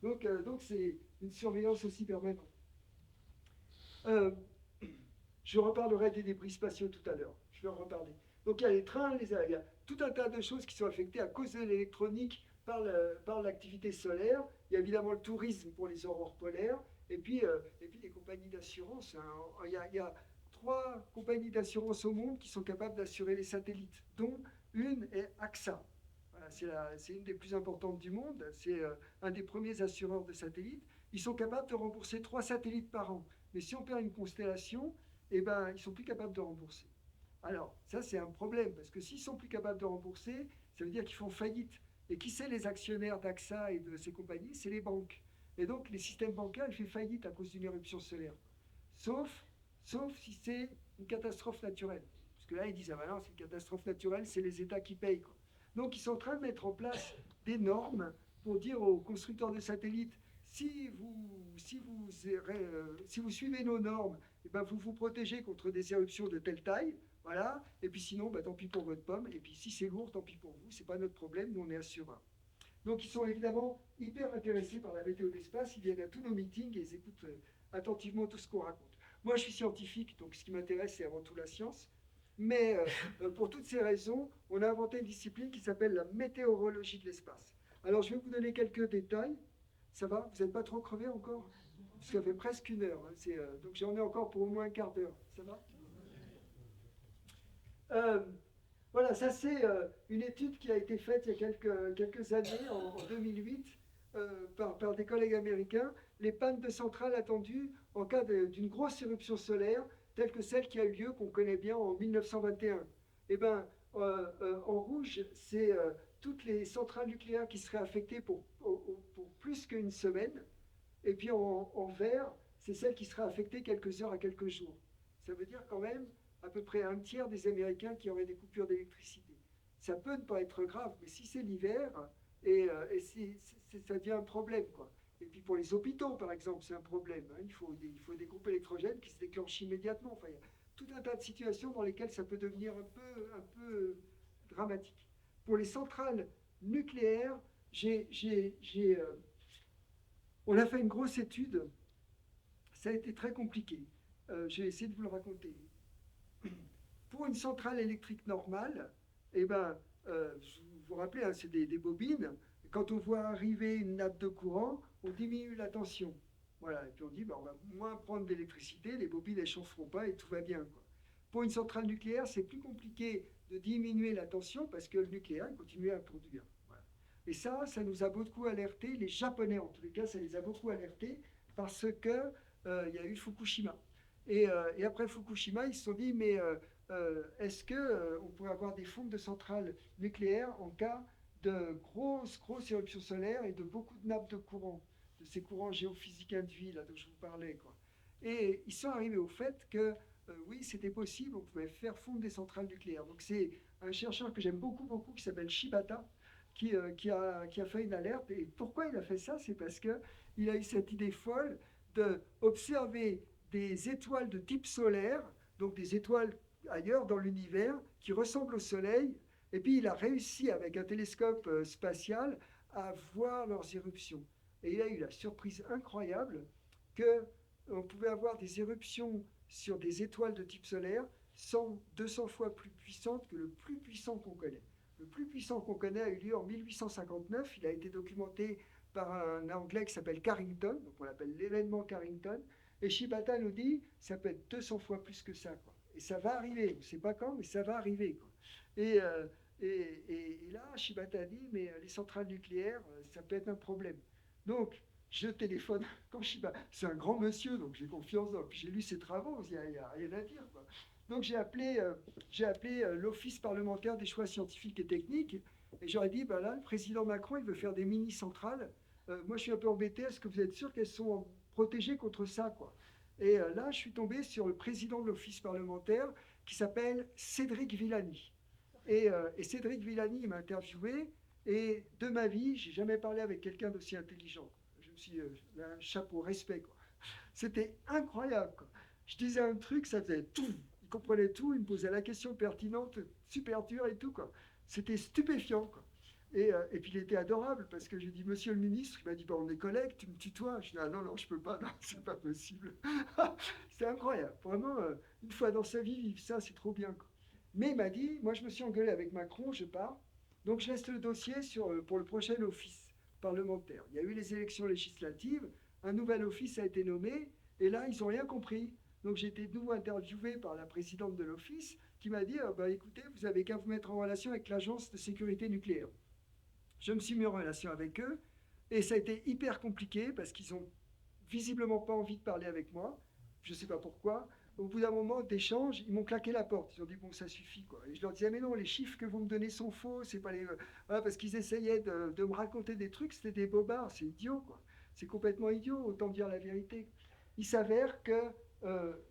Donc c'est une surveillance aussi permanente. Je reparlerai des débris spatiaux tout à l'heure. Je vais en reparler. Donc il y a les trains, il y a tout un tas de choses qui sont affectées à cause de l'électronique par l'activité solaire. Il y a évidemment le tourisme pour les aurores polaires, et puis les compagnies d'assurance. Hein. Il y a 3 compagnies d'assurance au monde qui sont capables d'assurer les satellites, dont une est AXA. Voilà, c'est une des plus importantes du monde, c'est un des premiers assureurs de satellites. Ils sont capables de rembourser 3 satellites par an. Mais si on perd une constellation, eh ben, ils ne sont plus capables de rembourser. Alors, ça c'est un problème, parce que s'ils ne sont plus capables de rembourser, ça veut dire qu'ils font faillite. Et qui c'est les actionnaires d'AXA et de ces compagnies? C'est les banques. Et donc les systèmes bancaires, ils font faillite à cause d'une éruption solaire. Sauf si c'est une catastrophe naturelle. Parce que là, ils disent, ah ben non, c'est une catastrophe naturelle, c'est les États qui payent, quoi. Donc ils sont en train de mettre en place des normes pour dire aux constructeurs de satellites, si vous suivez nos normes, eh ben vous vous protégez contre des éruptions de telle taille, voilà, et puis sinon, tant pis pour votre pomme, et puis si c'est lourd, tant pis pour vous, c'est pas notre problème, nous on est assureurs. Donc ils sont évidemment hyper intéressés par la météo d'espace, ils viennent à tous nos meetings et ils écoutent attentivement tout ce qu'on raconte. Moi je suis scientifique, donc ce qui m'intéresse c'est avant tout la science, mais pour toutes ces raisons, on a inventé une discipline qui s'appelle la météorologie de l'espace. Alors je vais vous donner quelques détails. Ça va? Vous n'êtes pas trop crevé encore? Parce que ça fait presque 1 heure. Hein. Donc j'en ai encore pour au moins un quart d'heure. Ça va? Voilà, ça c'est une étude qui a été faite il y a quelques années, en 2008, par des collègues américains. Les pannes de centrales attendues en cas d'une grosse éruption solaire, telle que celle qui a eu lieu, qu'on connaît bien, en 1921. Eh bien, en rouge, c'est toutes les centrales nucléaires qui seraient affectées pour plus qu'une semaine. Et puis en vert, c'est celles qui seraient affectées quelques heures à quelques jours. Ça veut dire quand même à peu près 1/3 des Américains qui auraient des coupures d'électricité. ça peut ne pas être grave, mais si c'est l'hiver, ça devient un problème, quoi. Et puis pour les hôpitaux, par exemple, c'est un problème, hein. Il faut des groupes électrogènes qui se déclenchent immédiatement. Enfin, il y a tout un tas de situations dans lesquelles ça peut devenir un peu dramatique. Pour les centrales nucléaires, on a fait une grosse étude. Ça a été très compliqué. Je vais essayer de vous le raconter. Pour une centrale électrique normale, eh ben, vous vous rappelez, hein, c'est des bobines. Quand on voit arriver une nappe de courant, on diminue la tension. Voilà, et puis on dit, ben, on va moins prendre d'électricité, les bobines ne chaufferont pas et tout va bien, quoi. Pour une centrale nucléaire, c'est plus compliqué de diminuer la tension parce que le nucléaire continue à produire. Voilà. Et ça nous a beaucoup alertés, les Japonais en tous les cas, ça les a beaucoup alertés parce que il y a eu Fukushima. Et après Fukushima, ils se sont dit, mais est-ce qu'on pourrait avoir des fonds de centrales nucléaires en cas de grosses éruptions solaires et de beaucoup de nappes de courant, de ces courants géophysiques induits là, dont je vous parlais, quoi. Et ils sont arrivés au fait que oui, c'était possible, on pouvait faire fondre des centrales nucléaires. Donc c'est un chercheur que j'aime beaucoup, qui s'appelle Shibata, qui a fait une alerte. Et pourquoi il a fait ça? C'est parce qu'il a eu cette idée folle d'observer des étoiles de type solaire, donc des étoiles ailleurs dans l'univers, qui ressemblent au Soleil, et puis il a réussi avec un télescope spatial à voir leurs éruptions. Et il a eu la surprise incroyable qu'on pouvait avoir des éruptions sur des étoiles de type solaire 200 fois plus puissantes que le plus puissant qu'on connaît. Le plus puissant qu'on connaît a eu lieu en 1859, il a été documenté par un Anglais qui s'appelle Carrington, donc on l'appelle l'événement Carrington, et Shibata nous dit ça peut être 200 fois plus que ça, quoi. Et ça va arriver, on ne sait pas quand, mais ça va arriver, quoi. Et là, Shibata dit, mais les centrales nucléaires, ça peut être un problème. Donc, je téléphone, quand Shibata, c'est un grand monsieur, donc j'ai confiance, puis j'ai lu ses travaux, il n'y a rien à dire, quoi. Donc j'ai appelé l'Office parlementaire des choix scientifiques et techniques, et j'aurais dit, ben là, le président Macron, il veut faire des mini-centrales. Moi, je suis un peu embêté, est-ce que vous êtes sûr qu'elles sont protégées contre ça, quoi? Et là, je suis tombé sur le président de l'Office parlementaire, qui s'appelle Cédric Villani. Et Cédric Villani m'a interviewé, et de ma vie, j'ai jamais parlé avec quelqu'un d'aussi intelligent. Je me suis un chapeau, respect, quoi. C'était incroyable, quoi. Je disais un truc, ça faisait tout. Il comprenait tout, il me posait la question pertinente, super dure et tout, quoi. C'était stupéfiant, quoi. Et puis il était adorable parce que j'ai dit, monsieur le ministre, il m'a dit, bah, on est collègues, tu me tutoies. Je dis, ah non, je peux pas, non, c'est pas possible. C'est incroyable, vraiment, une fois dans sa vie, vivre ça, c'est trop bien, quoi. Mais il m'a dit, moi je me suis engueulé avec Macron, je pars, donc je laisse le dossier pour le prochain office parlementaire. Il y a eu les élections législatives, un nouvel office a été nommé, et là, ils n'ont rien compris. Donc j'ai été de nouveau interviewé par la présidente de l'office qui m'a dit, bah, écoutez, vous avez qu'à vous mettre en relation avec l'agence de sécurité nucléaire. Je me suis mis en relation avec eux, et ça a été hyper compliqué parce qu'ils n'ont visiblement pas envie de parler avec moi. Je ne sais pas pourquoi. Au bout d'un moment d'échange, ils m'ont claqué la porte. Ils ont dit, bon, ça suffit, quoi. Et je leur disais, mais non, les chiffres que vous me donnez sont faux. C'est pas les... Voilà, parce qu'ils essayaient de me raconter des trucs, c'était des bobards. C'est idiot, quoi. C'est complètement idiot, autant dire la vérité. Il s'avère que...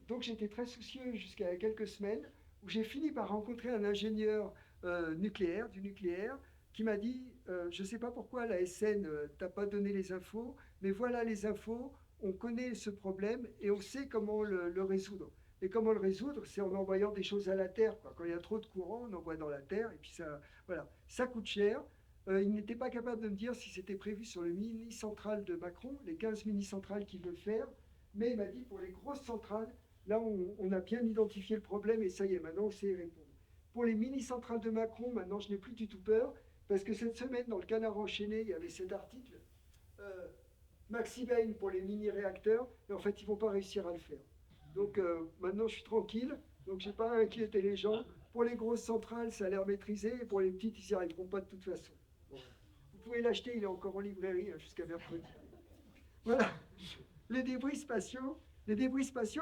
donc j'étais très soucieux jusqu'à quelques semaines, où j'ai fini par rencontrer un ingénieur du nucléaire, qui m'a dit, je ne sais pas pourquoi la SN t'a pas donné les infos, mais voilà les infos, on connaît ce problème et on sait comment le résoudre. Et comment le résoudre, c'est en envoyant des choses à la Terre, quoi. Quand il y a trop de courant, on envoie dans la Terre, et puis ça, voilà, ça coûte cher. Il n'était pas capable de me dire si c'était prévu sur le mini-centrale de Macron, les 15 mini-centrales qu'il veut faire, mais il m'a dit pour les grosses centrales, là on a bien identifié le problème, et ça y est, maintenant on sait y répondre. Pour les mini-centrales de Macron, maintenant je n'ai plus du tout peur, parce que cette semaine, dans le Canard enchaîné, il y avait cet article, Maxi Bain pour les mini-réacteurs, et en fait, ils ne vont pas réussir à le faire. Donc maintenant, je suis tranquille, donc je n'ai pas à inquiéter les gens. Pour les grosses centrales, ça a l'air maîtrisé, et pour les petites, ils n'y arriveront pas de toute façon. Bon. Vous pouvez l'acheter, il est encore en librairie jusqu'à mercredi. Voilà. Les débris spatiaux,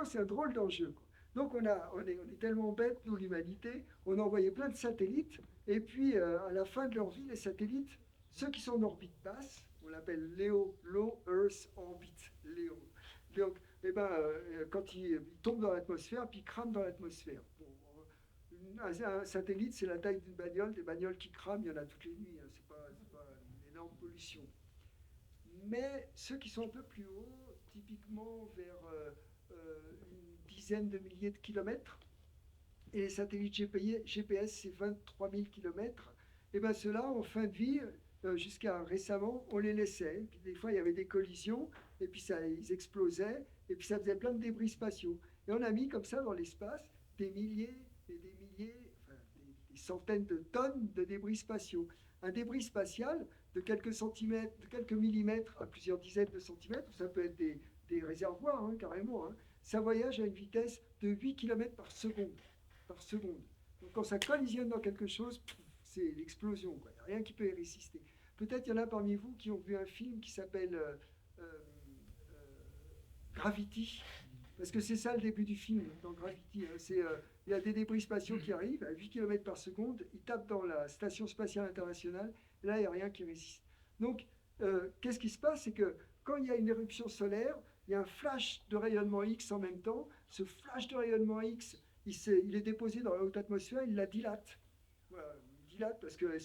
c'est un drôle d'enjeu, quoi. Donc on est tellement bêtes, nous, l'humanité, on a envoyé plein de satellites, et puis à la fin de leur vie, les satellites, ceux qui sont en orbite basse, on l'appelle Low Earth Orbit, LEO. Donc, quand ils tombent dans l'atmosphère, puis ils crament dans l'atmosphère. Bon, Un satellite, c'est la taille d'une bagnole. Des bagnoles qui crament, il y en a toutes les nuits. Hein. C'est pas une énorme pollution. Mais ceux qui sont un peu plus hauts, typiquement vers une dizaine de milliers de kilomètres, et les satellites GPS, c'est 23 000 kilomètres, et bien ceux-là, en fin de vie, jusqu'à récemment, on les laissait. Et puis des fois, il y avait des collisions, et puis ils explosaient, et puis ça faisait plein de débris spatiaux. Et on a mis comme ça dans l'espace des milliers et des milliers, enfin des centaines de tonnes de débris spatiaux. Un débris spatial de quelques centimètres, de quelques millimètres à plusieurs dizaines de centimètres, ça peut être des réservoirs hein, carrément, hein, ça voyage à une vitesse de 8 km par seconde. Donc quand ça collisionne dans quelque chose, c'est l'explosion. Il n'y a rien qui peut y résister. Peut-être il y en a parmi vous qui ont vu un film qui s'appelle Gravity, parce que c'est ça le début du film, dans Gravity. Hein, il y a des débris spatiaux qui arrivent à 8 km par seconde, ils tapent dans la Station spatiale internationale, et là il n'y a rien qui résiste. Donc qu'est-ce qui se passe? C'est que quand il y a une éruption solaire, il y a un flash de rayonnement X en même temps. Ce flash de rayonnement X, il est déposé dans la haute atmosphère, il la dilate. Voilà, il dilate parce qu'elle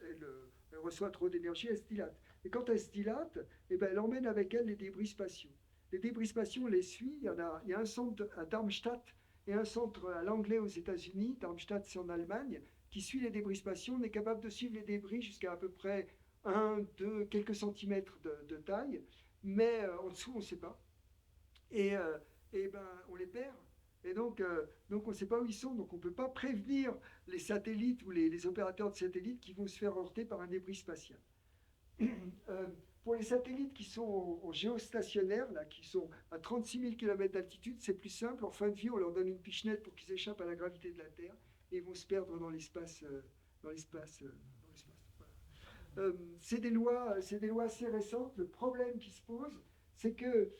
elle reçoit trop d'énergie, elle se dilate. Et quand elle se dilate, eh ben, elle emmène avec elle les débris spatiaux. Les débris spatiaux, on les suit. Il y a un centre à Darmstadt et un centre à Langley aux États-Unis. Darmstadt, c'est en Allemagne, qui suit les débris spatiaux. On est capable de suivre les débris jusqu'à à peu près 1, 2, quelques centimètres de taille. Mais en dessous, on ne sait pas. Et ben, on les perd. Et donc on ne sait pas où ils sont. Donc on ne peut pas prévenir les satellites ou les opérateurs de satellites qui vont se faire heurter par un débris spatial. Pour les satellites qui sont en géostationnaire, là, qui sont à 36 000 km d'altitude, c'est plus simple. En fin de vie, on leur donne une pichenette pour qu'ils échappent à la gravité de la Terre et ils vont se perdre dans l'espace. Voilà. C'est des lois assez récentes. Le problème qui se pose, c'est que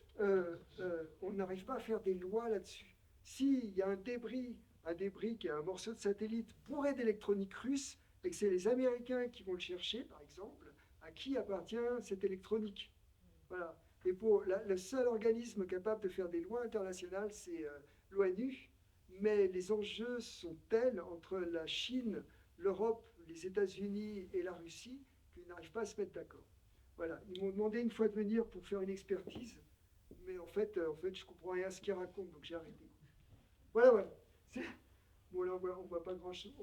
on n'arrive pas à faire des lois là-dessus. S'il y a un débris qui est un morceau de satellite bourré d'électronique russe, et que c'est les Américains qui vont le chercher, par exemple, à qui appartient cette électronique? Voilà. Et le seul organisme capable de faire des lois internationales, c'est l'ONU, mais les enjeux sont tels entre la Chine, l'Europe, les États-Unis et la Russie qu'ils n'arrivent pas à se mettre d'accord. Voilà. Ils m'ont demandé une fois de venir pour faire une expertise, mais en fait je comprends rien à ce qu'ils racontent, donc j'ai arrêté. Voilà. Bon, là, on voit pas grand-chose.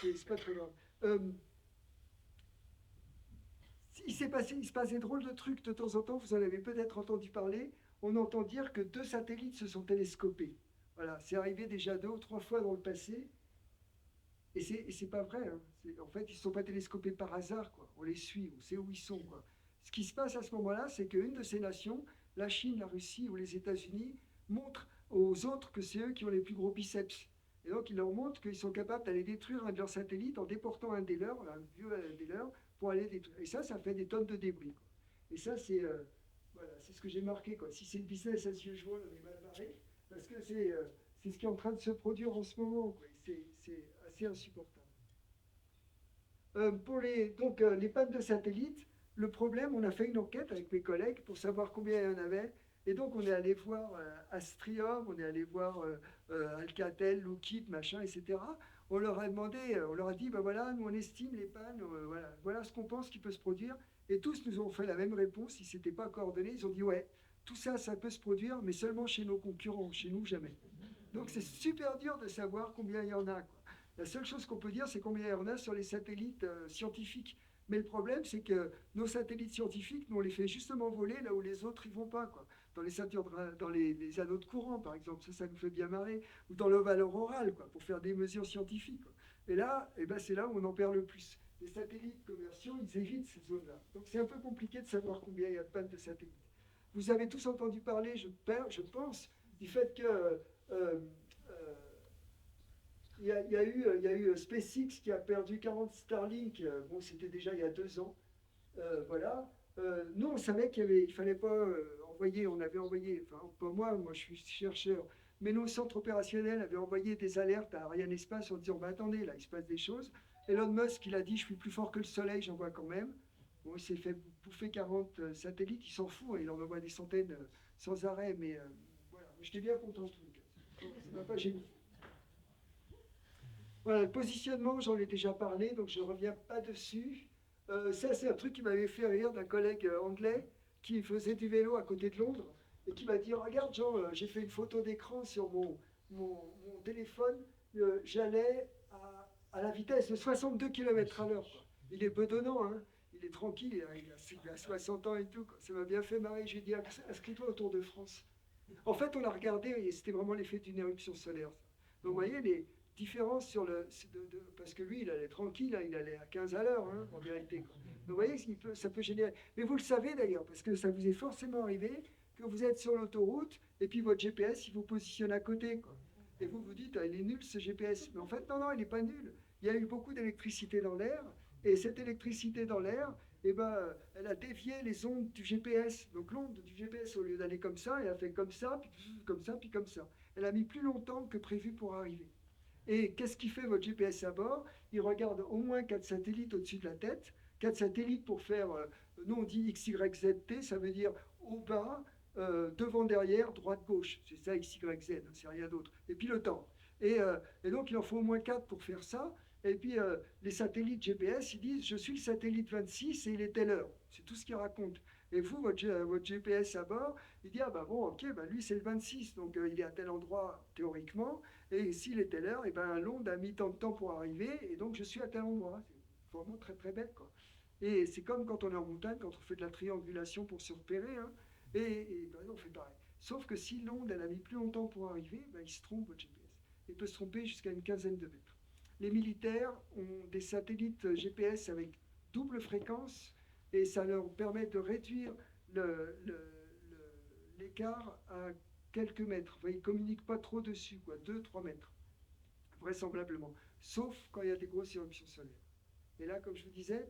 C'est pas très grave. Il se passe des drôles de trucs de temps en temps, vous en avez peut-être entendu parler. On entend dire que 2 satellites se sont télescopés. Voilà, c'est arrivé déjà 2 ou 3 fois dans le passé. Et c'est pas vrai. Hein. En fait, ils ne sont pas télescopés par hasard. Quoi. On les suit, on sait où ils sont. Quoi. Ce qui se passe à ce moment-là, c'est qu'une de ces nations, la Chine, la Russie ou les États-Unis, montrent aux autres que c'est eux qui ont les plus gros biceps. Et donc, ils leur montrent qu'ils sont capables d'aller détruire un de leurs satellites en déportant un des leurs, un vieux des leurs, pour aller détruire. Et ça fait des tonnes de débris. Quoi. Et ça, c'est ce que j'ai marqué. Quoi. Si c'est le business as usual, on est mal barré, parce que c'est ce qui est en train de se produire en ce moment. Quoi. C'est assez insupportable. Pour les pannes de satellites, le problème, on a fait une enquête avec mes collègues pour savoir combien il y en avait. Et donc, on est allé voir Astrium, on est allé voir Alcatel, Lockheed, machin, etc. On leur a demandé, on leur a dit, ben voilà, nous on estime les pannes, voilà ce qu'on pense qui peut se produire. Et tous nous ont fait la même réponse, ils ne s'étaient pas coordonnés, ils ont dit, ouais, tout ça, ça peut se produire, mais seulement chez nos concurrents, chez nous, jamais. Donc c'est super dur de savoir combien il y en a. Quoi. La seule chose qu'on peut dire, c'est combien il y en a sur les satellites scientifiques. Mais le problème, c'est que nos satellites scientifiques, nous, on les fait justement voler là où les autres n'y vont pas. Quoi. Dans les anneaux de courant, par exemple, ça nous fait bien marrer. Ou dans l'ovale auroral, quoi, pour faire des mesures scientifiques. Quoi. Et là, c'est là où on en perd le plus. Les satellites commerciaux, ils évitent ces zones-là. Donc c'est un peu compliqué de savoir combien il y a de pannes de satellites. Vous avez tous entendu parler, je pense, du fait que il y a eu SpaceX qui a perdu 40 Starlink. Bon, c'était déjà il y a 2 ans. Voilà. Nous, on savait qu'il ne fallait pas envoyer. On avait envoyé, enfin, pas moi je suis chercheur, mais nos centres opérationnels avaient envoyé des alertes à Ariane Espace en disant bah, attendez, là, il se passe des choses. Elon Musk, il a dit je suis plus fort que le Soleil, j'en vois quand même. Bon, il s'est fait bouffer 40 satellites, il s'en fout, il en envoie des centaines sans arrêt, mais voilà. J'étais bien content en tout cas. Ça m'a pas gêné. Voilà, le positionnement, j'en ai déjà parlé, donc je ne reviens pas dessus. Ça, c'est un truc qui m'avait fait rire d'un collègue anglais qui faisait du vélo à côté de Londres et qui m'a dit, regarde Jean, j'ai fait une photo d'écran sur mon téléphone, j'allais à la vitesse de 62 km à l'heure. Il est bedonnant, hein. Il est tranquille, il a 60 ans et tout, quoi. Ça m'a bien fait marrer, j'ai dit, inscris-toi au Tour de France. En fait, on a regardé et c'était vraiment l'effet d'une éruption solaire. Donc vous voyez les différences sur le... parce que lui, il allait tranquille, hein, il allait à 15 à l'heure, hein, en vérité, quoi. Donc vous voyez, ça peut générer... Mais vous le savez d'ailleurs, parce que ça vous est forcément arrivé, que vous êtes sur l'autoroute, et puis votre GPS, il vous positionne à côté, quoi. Et vous vous dites, ah, il est nul ce GPS. Mais en fait, non, il n'est pas nul. Il y a eu beaucoup d'électricité dans l'air, et cette électricité dans l'air, eh ben, elle a dévié les ondes du GPS. Donc l'onde du GPS, au lieu d'aller comme ça, elle a fait comme ça, puis comme ça, puis comme ça. Elle a mis plus longtemps que prévu pour arriver. Et qu'est-ce qui fait votre GPS à bord? Il regarde au moins 4 satellites au-dessus de la tête. 4 satellites pour faire, nous on dit XYZT, ça veut dire au bas, devant, derrière, droite, gauche. C'est ça XYZ, c'est rien d'autre. Et puis le temps. Et donc il en faut au moins 4 pour faire ça. Et puis les satellites GPS, ils disent, je suis le satellite 26 et il est telle heure. C'est tout ce qu'ils racontent. Et vous, votre GPS à bord, il dit, ah ben bon, ok, ben lui c'est le 26, donc il est à tel endroit théoriquement, et s'il est telle heure, et ben l'onde a mis tant de temps pour arriver, et donc je suis à tel endroit. C'est vraiment très très bête, quoi. Et c'est comme quand on est en montagne, quand on fait de la triangulation pour se repérer, hein, et ben, on fait pareil. Sauf que si l'onde, elle a mis plus longtemps pour arriver, ben, il se trompe, votre GPS. Il peut se tromper jusqu'à une quinzaine de mètres. Les militaires ont des satellites GPS avec double fréquence, et ça leur permet de réduire l'écart à quelques mètres. Ils ne communiquent pas trop dessus, quoi, 2-3 mètres, vraisemblablement, sauf quand il y a des grosses éruptions solaires. Et là, comme je vous disais,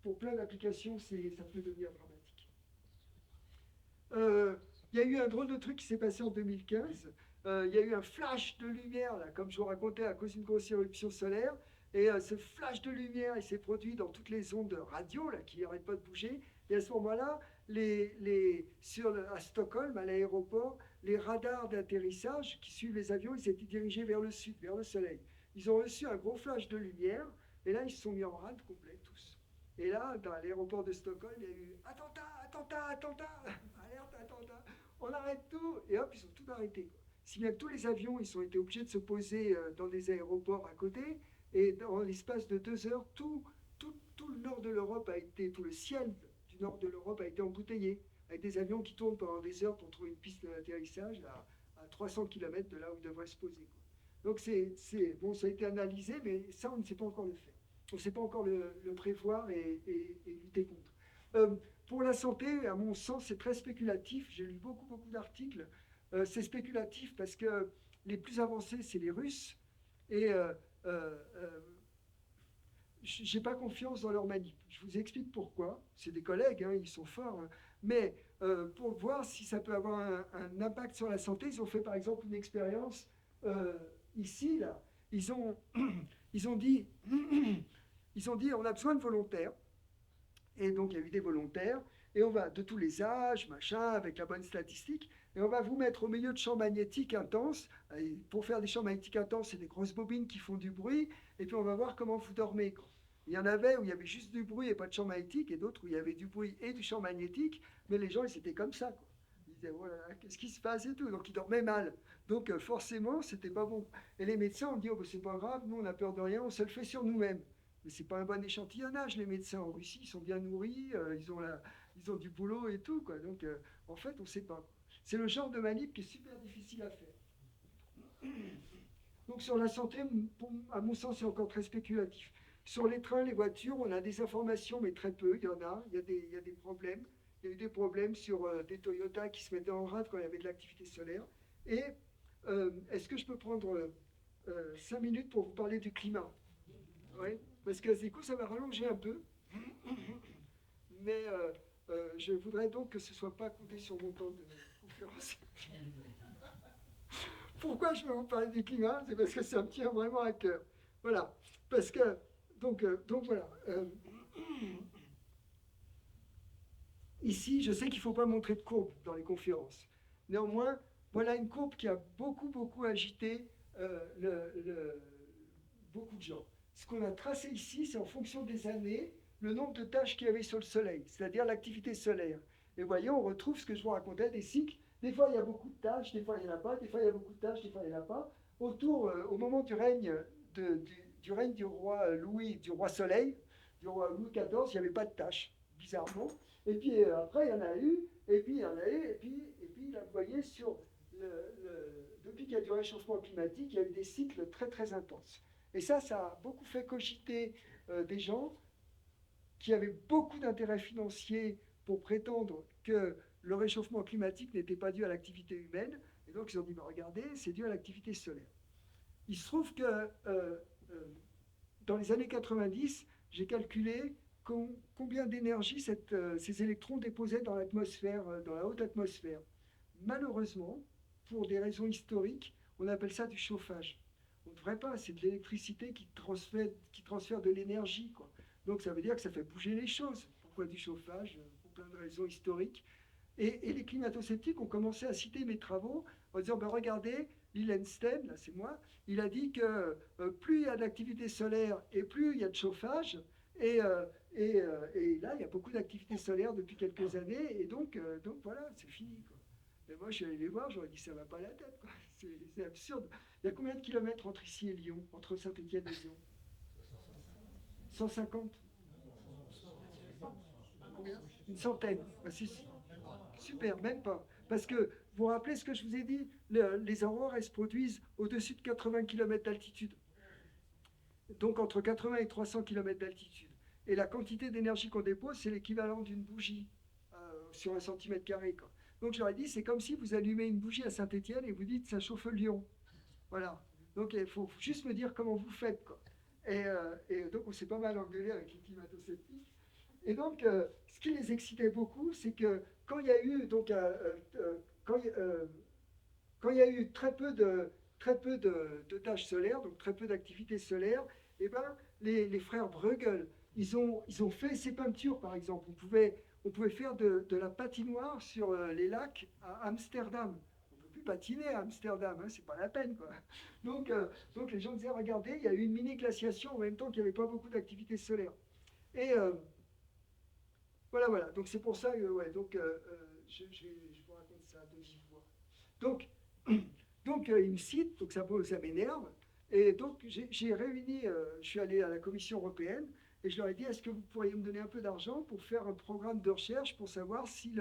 pour plein d'applications, ça peut devenir dramatique. Il y a eu un drôle de truc qui s'est passé en 2015. Il y a eu un flash de lumière, là, comme je vous racontais, à cause d'une grosse éruption solaire. Et ce flash de lumière, il s'est produit dans toutes les ondes radio là, qui n'arrêtent pas de bouger. Et à ce moment-là, à Stockholm, à l'aéroport, les radars d'atterrissage qui suivent les avions, ils s'étaient dirigés vers le sud, vers le soleil. Ils ont reçu un gros flash de lumière, et là, ils se sont mis en rade complet, tous. Et là, dans l'aéroport de Stockholm, il y a eu « Attentat, attentat, attentat !» Alerte, attentat. On arrête tout, et hop, ils ont tout arrêté, quoi. Si bien que tous les avions, ils ont été obligés de se poser dans des aéroports à côté, et dans l'espace de 2 heures, tout le nord de l'Europe a été, tout le ciel du nord de l'Europe a été embouteillé, avec des avions qui tournent pendant des heures pour trouver une piste d'atterrissage à 300 km de là où ils devraient se poser, quoi. Donc bon, ça a été analysé, mais ça, on ne sait pas encore le faire. On ne sait pas encore le prévoir et lutter contre. Pour la santé, à mon sens, c'est très spéculatif. J'ai lu beaucoup d'articles. C'est spéculatif parce que les plus avancés, c'est les Russes. Et je n'ai pas confiance dans leur manip. Je vous explique pourquoi. C'est des collègues, hein, ils sont forts. Hein. Mais pour voir si ça peut avoir un impact sur la santé, ils ont fait par exemple une expérience ici, là. Ils ont dit, on a besoin de volontaires. Et donc, il y a eu des volontaires. Et on va, de tous les âges, machin, avec la bonne statistique, et on va vous mettre au milieu de champs magnétiques intenses. Et pour faire des champs magnétiques intenses, c'est des grosses bobines qui font du bruit, et puis on va voir comment vous dormez, quoi. Il y en avait où il y avait juste du bruit et pas de champ magnétique, et d'autres où il y avait du bruit et du champ magnétique, mais les gens, ils étaient comme ça, quoi. Ils disaient, voilà, qu'est-ce qui se passe et tout. Donc, ils dormaient mal. Donc, forcément, c'était pas bon. Et les médecins ont dit, oh, ben, c'est pas grave, nous, on n'a peur de rien, on se le fait sur nous-mêmes. Mais c'est pas un bon échantillonnage, les médecins en Russie, ils sont bien nourris, ils ont du boulot et tout, quoi. Donc, en fait, on ne sait pas. C'est le genre de manip qui est super difficile à faire. Donc, sur la santé, à mon sens, c'est encore très spéculatif. Sur les trains, les voitures, on a des informations, mais très peu. Il y en a. Il y a des problèmes. Il y a eu des problèmes sur des Toyota qui se mettaient en rade quand il y avait de l'activité solaire. Et est-ce que je peux prendre 5 minutes pour vous parler du climat? Oui, parce que du coup, ça va rallonger un peu. Mais je voudrais donc que ce ne soit pas compté sur mon temps de conférence. Pourquoi je vais vous parler du climat? C'est parce que ça me tient vraiment à cœur. Voilà. Parce que, donc voilà. Ici, je sais qu'il ne faut pas montrer de courbe dans les conférences. Néanmoins, voilà une courbe qui a beaucoup agité beaucoup de gens. Ce qu'on a tracé ici, c'est en fonction des années, le nombre de tâches qu'il y avait sur le Soleil, c'est-à-dire l'activité solaire. Et vous voyez, on retrouve ce que je vous racontais, des cycles. Des fois, il y a beaucoup de tâches, des fois, il n'y en a pas. Des fois, il y a beaucoup de tâches, des fois, il n'y en a pas. Au moment du règne, du règne du roi Louis, du roi Soleil, du roi Louis XIV, il n'y avait pas de tâches, bizarrement. Et puis après, il y en a eu, et puis il y en a eu, et puis là, vous voyez, depuis qu'il y a du réchauffement climatique, il y a eu des cycles très, très intenses. Et ça a beaucoup fait cogiter des gens qui avaient beaucoup d'intérêts financiers pour prétendre que le réchauffement climatique n'était pas dû à l'activité humaine. Et donc, ils ont dit, bah, regardez, c'est dû à l'activité solaire. Il se trouve que dans les années 90, j'ai calculé combien d'énergie ces électrons déposaient dans l'atmosphère, dans la haute atmosphère. Malheureusement, pour des raisons historiques, on appelle ça du chauffage. On ne devrait pas, c'est de l'électricité qui transfère de l'énergie, quoi. Donc ça veut dire que ça fait bouger les choses. Pourquoi du chauffage? Pour plein de raisons historiques. Et les climato-sceptiques ont commencé à citer mes travaux en disant, ben regardez, Lillenstein, là c'est moi, il a dit que plus il y a d'activité solaire et plus il y a de chauffage, et là il y a beaucoup d'activité solaire depuis quelques années, et donc voilà, c'est fini, quoi. Et moi je suis allé les voir, j'aurais dit ça va pas la tête, quoi. C'est absurde. Il y a combien de kilomètres entre ici et Lyon, entre Saint-Étienne et Lyon? 150? Combien? Une centaine. Bah, super, même pas. Parce que, vous vous rappelez ce que je vous ai dit, les aurores, elles se produisent au-dessus de 80 km d'altitude. Donc entre 80 et 300 km d'altitude. Et la quantité d'énergie qu'on dépose, c'est l'équivalent d'une bougie sur un centimètre carré, quoi. Donc j'aurais dit, c'est comme si vous allumez une bougie à Saint-Étienne et vous dites, ça chauffe Lyon. Voilà. Donc il faut juste me dire comment vous faites, quoi. Et donc on s'est pas mal engueulé avec les climato-sceptiques. Et donc, ce qui les excitait beaucoup, c'est que quand il y a eu, donc, quand il y a eu très peu de tâches solaires, donc très peu d'activité solaire, eh ben, les frères Bruegel, ils ont fait ces peintures, par exemple. On pouvait faire de la patinoire sur les lacs à Amsterdam. On ne peut plus patiner à Amsterdam, hein, c'est pas la peine, quoi. Donc les gens disaient, regardez, il y a eu une mini-glaciation en même temps qu'il n'y avait pas beaucoup d'activité solaire. Et voilà. Donc c'est pour ça que, ouais, donc, je vous raconte ça de vive voix. Donc il me cite, donc ça m'énerve. Et donc j'ai réuni, je suis allé à la Commission européenne et je leur ai dit, est-ce que vous pourriez me donner un peu d'argent pour faire un programme de recherche pour savoir si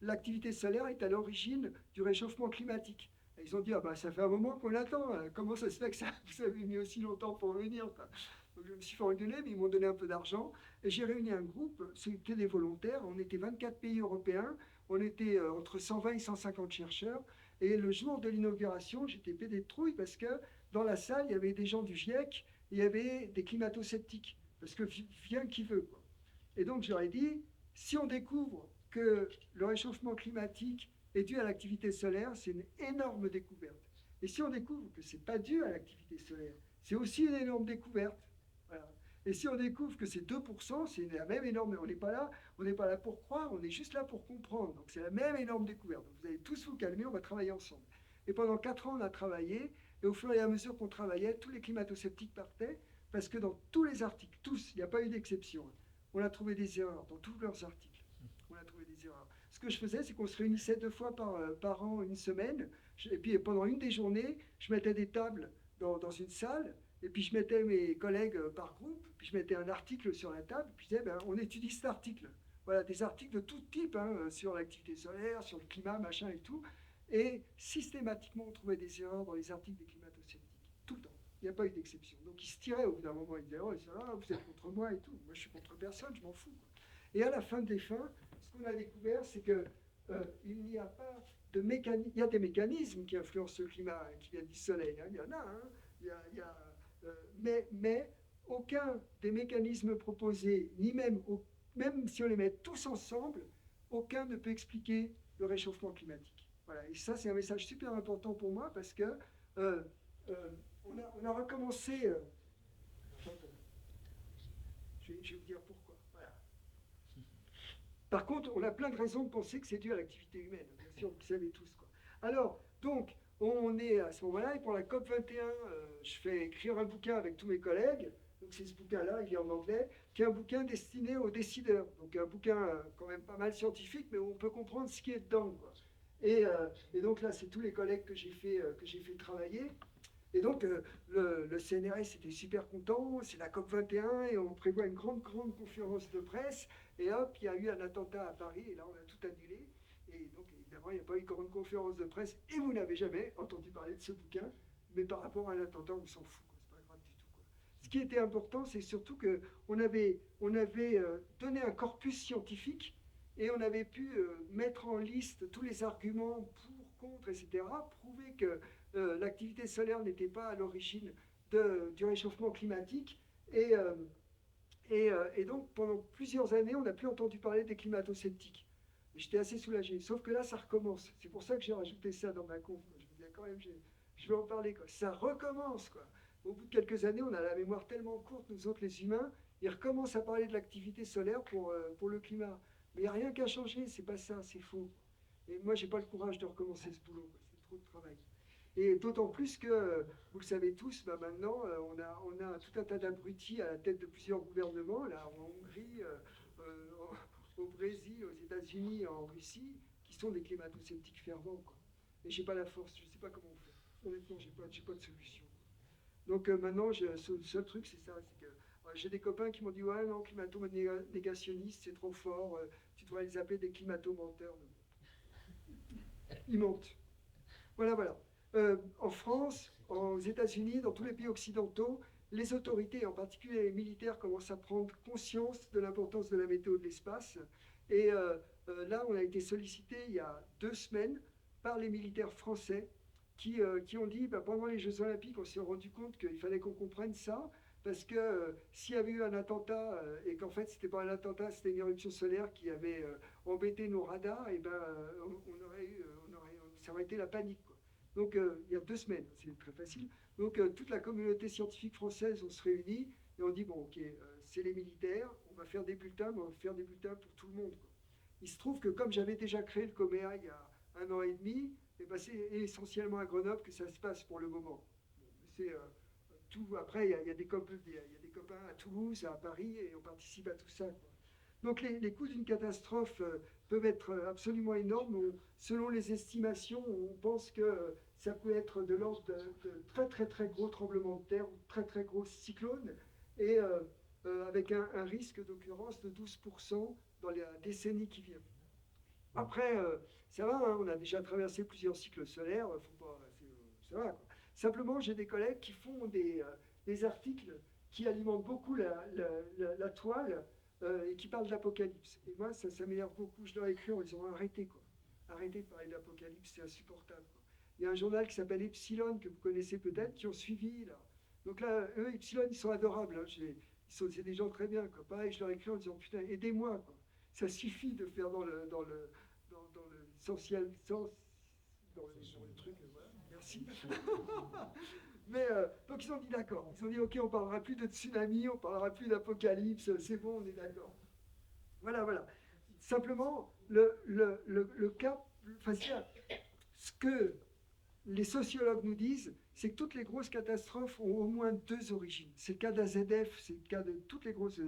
l'activité solaire est à l'origine du réchauffement climatique. Et ils ont dit, ah bah ça fait un moment qu'on l'attend, comment ça se fait que ça vous avez mis aussi longtemps pour venir, quoi. Donc je me suis fait engueuler, mais ils m'ont donné un peu d'argent. Et j'ai réuni un groupe, c'était des volontaires, on était 24 pays européens, on était entre 120 et 150 chercheurs. Et le jour de l'inauguration, j'étais pédé de trouille parce que dans la salle, il y avait des gens du GIEC, et il y avait des climato-sceptiques, parce que vient qui veut, quoi. Et donc j'aurais dit, si on découvre que le réchauffement climatique est dû à l'activité solaire, c'est une énorme découverte. Et si on découvre que ce n'est pas dû à l'activité solaire, c'est aussi une énorme découverte. Voilà. Et si on découvre que c'est 2%, c'est la même énorme. On n'est pas là pour croire, on est juste là pour comprendre. Donc c'est la même énorme découverte. Donc vous allez tous vous calmer, on va travailler ensemble. Et pendant 4 ans, on a travaillé. Et au fur et à mesure qu'on travaillait, tous les climato-sceptiques partaient, parce que dans tous les articles, tous, il n'y a pas eu d'exception, on a trouvé des erreurs dans tous leurs articles. On a trouvé des erreurs. Ce que je faisais, c'est qu'on se réunissait 2 fois par an, une semaine. Et puis pendant une des journées, je mettais des tables dans une salle. Et puis je mettais mes collègues par groupe, puis je mettais un article sur la table, puis je disais, ben, on étudie cet article. Voilà, des articles de tout type, hein, sur l'activité solaire, sur le climat, machin et tout. Et systématiquement, on trouvait des erreurs dans les articles des climato-sceptiques. Tout le temps. Il n'y a pas eu d'exception. Donc ils se tiraient au bout d'un moment, ils disaient, oh, vous êtes contre moi et tout. Moi, je suis contre personne, je m'en fous, quoi. Et à la fin des fins, ce qu'on a découvert, c'est que il n'y a pas de mécanisme. Il y a des mécanismes qui influencent le climat, hein, qui viennent du soleil. Hein. Il y en a, hein. Mais aucun des mécanismes proposés, ni même si on les met tous ensemble, aucun ne peut expliquer le réchauffement climatique. Voilà. Et ça, c'est un message super important pour moi parce que on a recommencé. Je vais vous dire pourquoi. Voilà. Par contre, on a plein de raisons de penser que c'est dû à l'activité humaine. Bien sûr, vous le savez tous, quoi. Alors, donc, on est à ce moment-là, et pour la COP 21, je fais écrire un bouquin avec tous mes collègues. Donc c'est ce bouquin-là, il est en anglais, qui est un bouquin destiné aux décideurs. Donc un bouquin quand même pas mal scientifique, mais où on peut comprendre ce qui est dedans, quoi. Et donc là, c'est tous les collègues que j'ai fait travailler. Et donc le CNRS était super content, c'est la COP 21 et on prévoit une grande conférence de presse. Et hop, il y a eu un attentat à Paris et là on a tout annulé. Et donc évidemment, il n'y a pas eu une grande conférence de presse et vous n'avez jamais entendu parler de ce bouquin. Mais par rapport à un attentat, on s'en fout, quoi. C'est pas grave du tout, quoi. Ce qui était important, c'est surtout qu'on avait donné un corpus scientifique et on avait pu mettre en liste tous les arguments pour, contre, etc., prouver que l'activité solaire n'était pas à l'origine du réchauffement climatique. Et donc, pendant plusieurs années, on n'a plus entendu parler des climato-sceptiques. J'étais assez soulagé. Sauf que là, ça recommence. C'est pour ça que j'ai rajouté ça dans ma conf. Je me disais quand même, je vais en parler, quoi. Ça recommence, quoi. Au bout de quelques années, on a la mémoire tellement courte, nous autres les humains, ils recommencent à parler de l'activité solaire pour le climat. Mais il n'y a rien qu'à changer, c'est pas ça, c'est faux. Et moi, j'ai pas le courage de recommencer ce boulot, quoi. C'est trop de travail. Et d'autant plus que, vous le savez tous, bah maintenant, on a tout un tas d'abrutis à la tête de plusieurs gouvernements, là, en Hongrie, au Brésil, aux États-Unis, en Russie, qui sont des climato-sceptiques fervents, quoi. Et j'ai pas la force, je sais pas comment on fait. Honnêtement, j'ai pas de solution. Donc maintenant, le seul truc, c'est ça, c'est que j'ai des copains qui m'ont dit, ouais, non, climato-négationniste, c'est trop fort, tu devrais les appeler des climato-menteurs. Ils mentent. Voilà. En France, aux États-Unis, dans tous les pays occidentaux, les autorités, en particulier les militaires, commencent à prendre conscience de l'importance de la météo de l'espace. Et là, on a été sollicité il y a 2 semaines par les militaires français qui ont dit, pendant les Jeux Olympiques, on s'est rendu compte qu'il fallait qu'on comprenne ça, parce que s'il y avait eu un attentat, et qu'en fait, c'était pas un attentat, c'était une éruption solaire qui avait embêté nos radars, et ça aurait été la panique, quoi. Donc il y a 2 semaines, c'est très facile. Donc toute la communauté scientifique française, on se réunit et on dit, bon ok, c'est les militaires, on va faire des bulletins, mais on va faire des bulletins pour tout le monde, quoi. Il se trouve que comme j'avais déjà créé le COMEA il y a 1 an et demi, et c'est essentiellement à Grenoble que ça se passe pour le moment. C'est tout. Après, il y a des copains à Toulouse, à Paris, et on participe à tout ça, quoi. Donc les coûts d'une catastrophe peuvent être absolument énormes. Selon les estimations, on pense que ça peut être de l'ordre de très gros tremblements de terre, ou très gros cyclones, et avec un risque d'occurrence de 12% dans la décennie qui vient. Après, ça va, hein, on a déjà traversé plusieurs cycles solaires, ça va, quoi. Simplement, j'ai des collègues qui font des articles qui alimentent beaucoup la toile, et qui parlent de l'apocalypse. Et moi, ça m'énerve beaucoup. Je leur ai écrit en disant, arrêtez, quoi. Arrêtez de parler de l'apocalypse, c'est insupportable, quoi. Il y a un journal qui s'appelle Epsilon, que vous connaissez peut-être, qui ont suivi, là. Donc là, eux, Epsilon, ils sont adorables, hein. C'est des gens très bien, quoi. Pareil, je leur ai écrit en disant, putain, aidez-moi, quoi. Ça suffit de faire dans le truc, voilà. Merci. Mais donc ils ont dit d'accord. Ils ont dit, ok, on parlera plus de tsunami, on parlera plus d'apocalypse, c'est bon, on est d'accord. Voilà. Simplement, le cas, ce que les sociologues nous disent, c'est que toutes les grosses catastrophes ont au moins 2 origines. C'est le cas d'AZF, c'est le cas de toutes les grosses,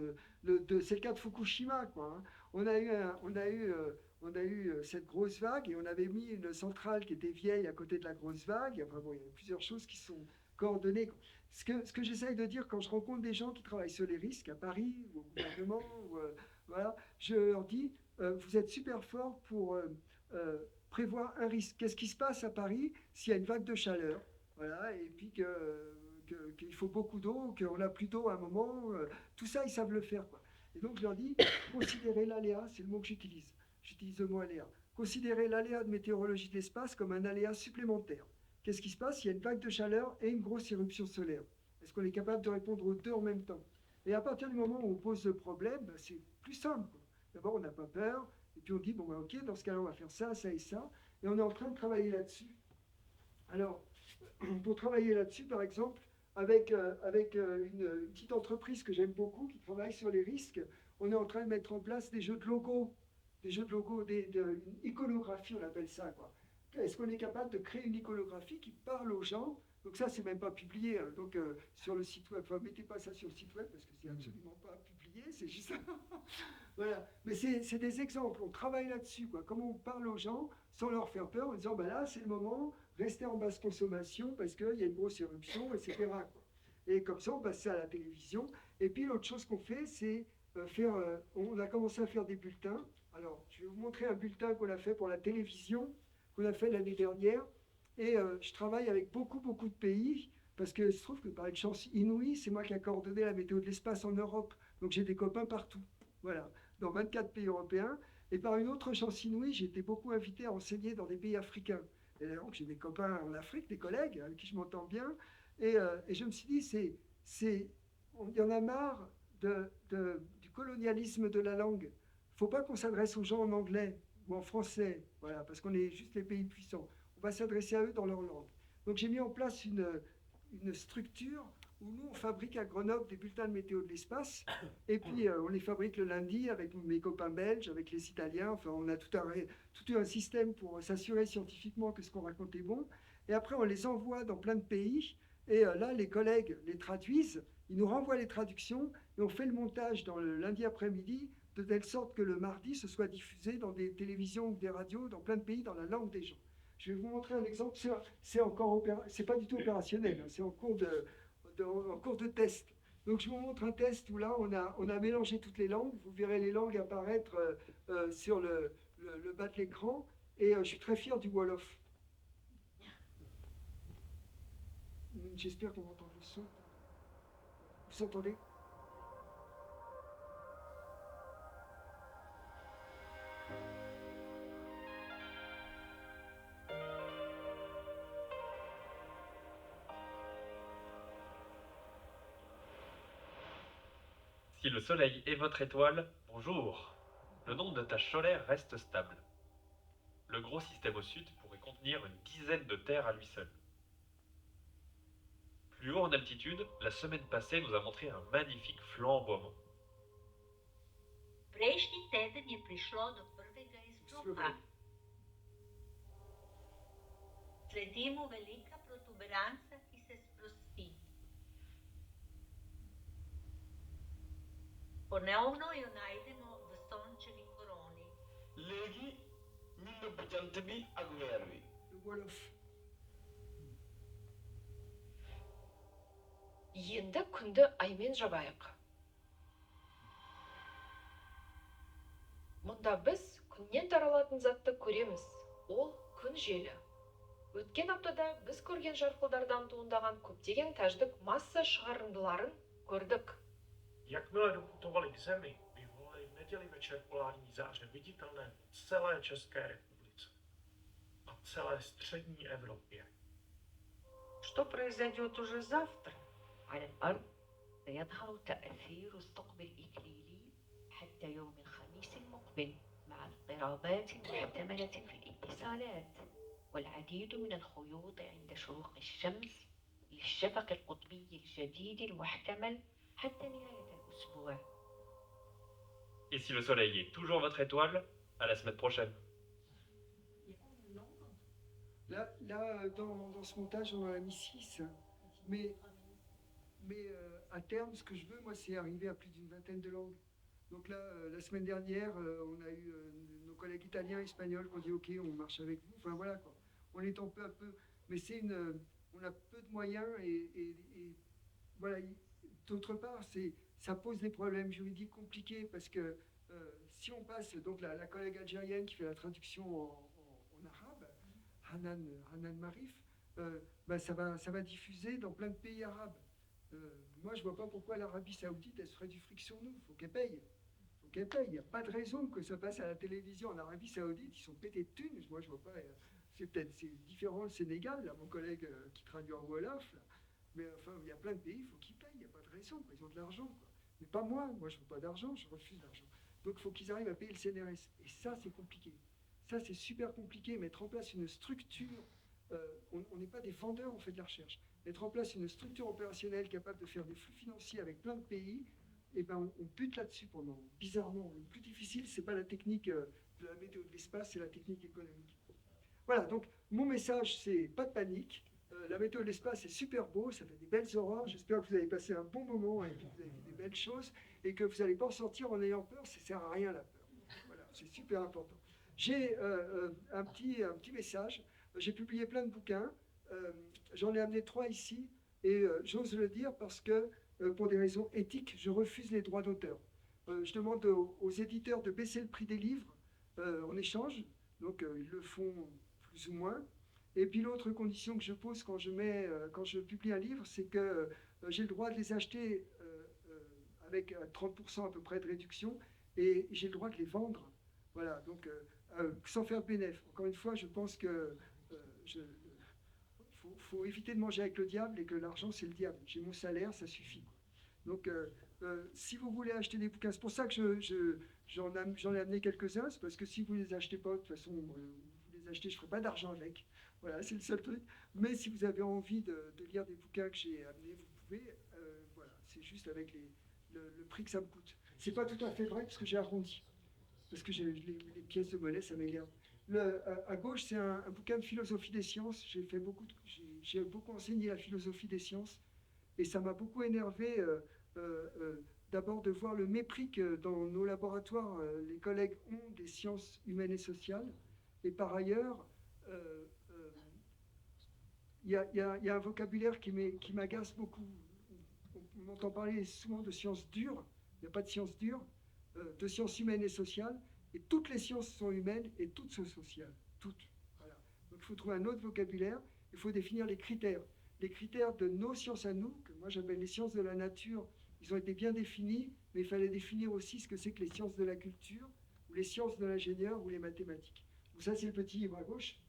c'est le cas de Fukushima, quoi, hein. On a eu cette grosse vague et on avait mis une centrale qui était vieille à côté de la grosse vague. Enfin bon, il y a plusieurs choses qui sont coordonnées. Ce que j'essaye de dire quand je rencontre des gens qui travaillent sur les risques à Paris ou au gouvernement, voilà, je leur dis, vous êtes super forts pour prévoir un risque. Qu'est-ce qui se passe à Paris s'il y a une vague de chaleur, voilà, et puis qu'il faut beaucoup d'eau, qu'on n'a plus d'eau à un moment, tout ça, ils savent le faire, quoi. Et donc je leur dis, considérez l'aléa, c'est le mot que j'utilise. J'utilise le mot aléa. Considérez l'aléa de météorologie de l'espace comme un aléa supplémentaire. Qu'est-ce qui se passe? Il y a une vague de chaleur et une grosse éruption solaire. Est-ce qu'on est capable de répondre aux 2 en même temps? Et à partir du moment où on pose le problème, c'est plus simple, quoi. D'abord, on n'a pas peur, et puis on dit, bon, ok, dans ce cas-là, on va faire ça, ça et ça, et on est en train de travailler là-dessus. Alors, pour travailler là-dessus, par exemple, avec une petite entreprise que j'aime beaucoup, qui travaille sur les risques, on est en train de mettre en place des jeux de logos, une iconographie, on appelle ça, quoi. est-ce qu'on est capable de créer une iconographie qui parle aux gens? Donc ça, c'est même pas publié. Hein. Donc sur le site web, enfin, mettez pas ça sur le site web parce que c'est absolument pas publié. C'est juste voilà. Mais c'est des exemples. On travaille là-dessus, quoi. Comment on parle aux gens sans leur faire peur en disant, ben là, c'est le moment, restez en basse consommation parce qu'il y a une grosse éruption, etc. Quoi. Et comme ça, on passe ça à la télévision. Et puis l'autre chose qu'on fait, c'est on a commencé à faire des bulletins. Alors, je vais vous montrer un bulletin qu'on a fait pour la télévision, qu'on a fait l'année dernière. Et je travaille avec beaucoup de pays, parce que je trouve que par une chance inouïe, c'est moi qui ai coordonné la météo de l'espace en Europe. Donc j'ai des copains partout, voilà, dans 24 pays européens. Et par une autre chance inouïe, j'ai été beaucoup invité à enseigner dans des pays africains. Et donc j'ai des copains en Afrique, des collègues avec qui je m'entends bien. Et je me suis dit, il y en a marre du colonialisme de la langue. Il ne faut pas qu'on s'adresse aux gens en anglais ou en français, voilà, parce qu'on est juste les pays puissants. On va s'adresser à eux dans leur langue. Donc j'ai mis en place une structure où nous, on fabrique à Grenoble des bulletins de météo de l'espace, et puis on les fabrique le lundi avec mes copains belges, avec les Italiens, enfin on a tout un système pour s'assurer scientifiquement que ce qu'on raconte est bon, et après on les envoie dans plein de pays, et là les collègues les traduisent, ils nous renvoient les traductions, et on fait le montage dans le lundi après-midi, de telle sorte que le mardi, ce soit diffusé dans des télévisions ou des radios, dans plein de pays, dans la langue des gens. Je vais vous montrer un exemple, c'est pas du tout opérationnel, hein, c'est en cours de test. Donc je vous montre un test où là on a mélangé toutes les langues, vous verrez les langues apparaître sur le bas de l'écran, et je suis très fier du Wolof. J'espère qu'on entend le son. Vous entendez ? Si le Soleil est votre étoile, bonjour. Le nombre de taches solaires reste stable. Le gros système au sud pourrait contenir une dizaine de terres à lui seul. Plus haut en altitude, la semaine passée nous a montré un magnifique flamboiement. Prejšnji teden je prišlo do prvega izbruha. Sledi mu velika protuberanca, ki se sprosti. Ponovno jo najdemo v sončevi koroni. léegi ñu nëbb jant bi ak weer wi. Le Wolof. Енді күнді аймен жабайық. Мұнда біз күннен таралатын затты көреміз. Ол күн желі. Өткен аптада біз көрген жарқылдардан туындаған көптеген тәждік масса шығарындыларын көрдік. Jakmile doputovali k Zemi, vyvolali v neděli večer polární záře viditelné po celé České republice a celé střední Evropě. Что произойдет уже завтра? على الأرض سيظهر تأثير الثقب الإكليلي حتى يوم الخميس المقبل مع اضطرابات محتملة في الاتصالات والعديد من الخيوط عند شروق الشمس للشفق القطبي الجديد المحتمل حتى نهاية الأسبوع. Et si le Soleil est toujours votre étoile, à la semaine prochaine. Là dans ce montage, on en a mis 6, mais à terme, ce que je veux, moi, c'est arriver à plus d'une vingtaine de langues. Donc là, la semaine dernière, on a eu nos collègues italiens, espagnols qui ont dit « Ok, on marche avec vous ». Enfin voilà, quoi. On étend peu à peu. Mais on a peu de moyens et voilà. D'autre part, ça pose des problèmes juridiques compliqués parce que si on passe, donc la collègue algérienne qui fait la traduction en arabe, Hanan Marif, ça va diffuser dans plein de pays arabes. Moi, je ne vois pas pourquoi l'Arabie Saoudite, elle se ferait du fric sur nous. Il faut qu'elle paye. Il n'y a pas de raison que ça passe à la télévision en Arabie Saoudite. Ils sont pétés de thunes. Moi, je vois pas. C'est différent le Sénégal, là, mon collègue qui traduit en Wolof. Là. Mais enfin, il y a plein de pays, il faut qu'ils payent. Il n'y a pas de raison. Quoi. Ils ont de l'argent. Quoi. Mais pas moi. Moi, je ne veux pas d'argent. Je refuse l'argent. Donc, il faut qu'ils arrivent à payer le CNRS. Et ça, c'est compliqué. Ça, c'est super compliqué. Mettre en place une structure. On n'est pas des vendeurs, on fait de la recherche. Mettre en place une structure opérationnelle capable de faire des flux financiers avec plein de pays, et ben on bute là-dessus pendant, bizarrement. Le plus difficile, c'est pas la technique de la météo de l'espace, c'est la technique économique. Voilà. Voilà, donc mon message, c'est pas de panique. La météo de l'espace est super beau, ça fait des belles aurores. J'espère que vous avez passé un bon moment et que vous avez vu des belles choses et que vous n'allez pas en sortir en ayant peur, ça ne sert à rien la peur. Voilà, c'est super important. J'ai un petit message. J'ai publié plein de bouquins. J'en ai amené 3 ici et j'ose le dire parce que pour des raisons éthiques, je refuse les droits d'auteur. Je demande aux éditeurs de baisser le prix des livres en échange. Donc ils le font plus ou moins. Et puis l'autre condition que je pose quand je publie un livre, c'est que j'ai le droit de les acheter avec 30% à peu près de réduction et j'ai le droit de les vendre. Voilà, donc sans faire de bénéfice. Encore une fois, je pense que faut éviter de manger avec le diable et que l'argent c'est le diable. J'ai mon salaire, ça suffit. Donc si vous voulez acheter des bouquins, c'est pour ça que j'en ai amené quelques-uns, c'est parce que si vous ne les achetez pas, de toute façon, vous les achetez, je ne ferai pas d'argent avec. Voilà, c'est le seul truc. Mais si vous avez envie de lire des bouquins que j'ai amenés, vous pouvez. Voilà, c'est juste avec le prix que ça me coûte. C'est pas tout à fait vrai parce que j'ai arrondi. Parce que les pièces de monnaie, ça m'énerve. À gauche, c'est un bouquin de philosophie des sciences. J'ai beaucoup enseigné la philosophie des sciences. Et ça m'a beaucoup énervé d'abord de voir le mépris que dans nos laboratoires, les collègues ont des sciences humaines et sociales. Et par ailleurs, il y a un vocabulaire qui m'agace beaucoup. On entend parler souvent de sciences dures, il n'y a pas de sciences dures, de sciences humaines et sociales, et toutes les sciences sont humaines et toutes sont sociales, toutes. Voilà. Donc il faut trouver un autre vocabulaire, il faut définir les critères. Les critères de nos sciences à nous, que moi j'appelle les sciences de la nature, ils ont été bien définis, mais il fallait définir aussi ce que c'est que les sciences de la culture, ou les sciences de l'ingénieur, ou les mathématiques. Donc ça c'est le petit livre à gauche.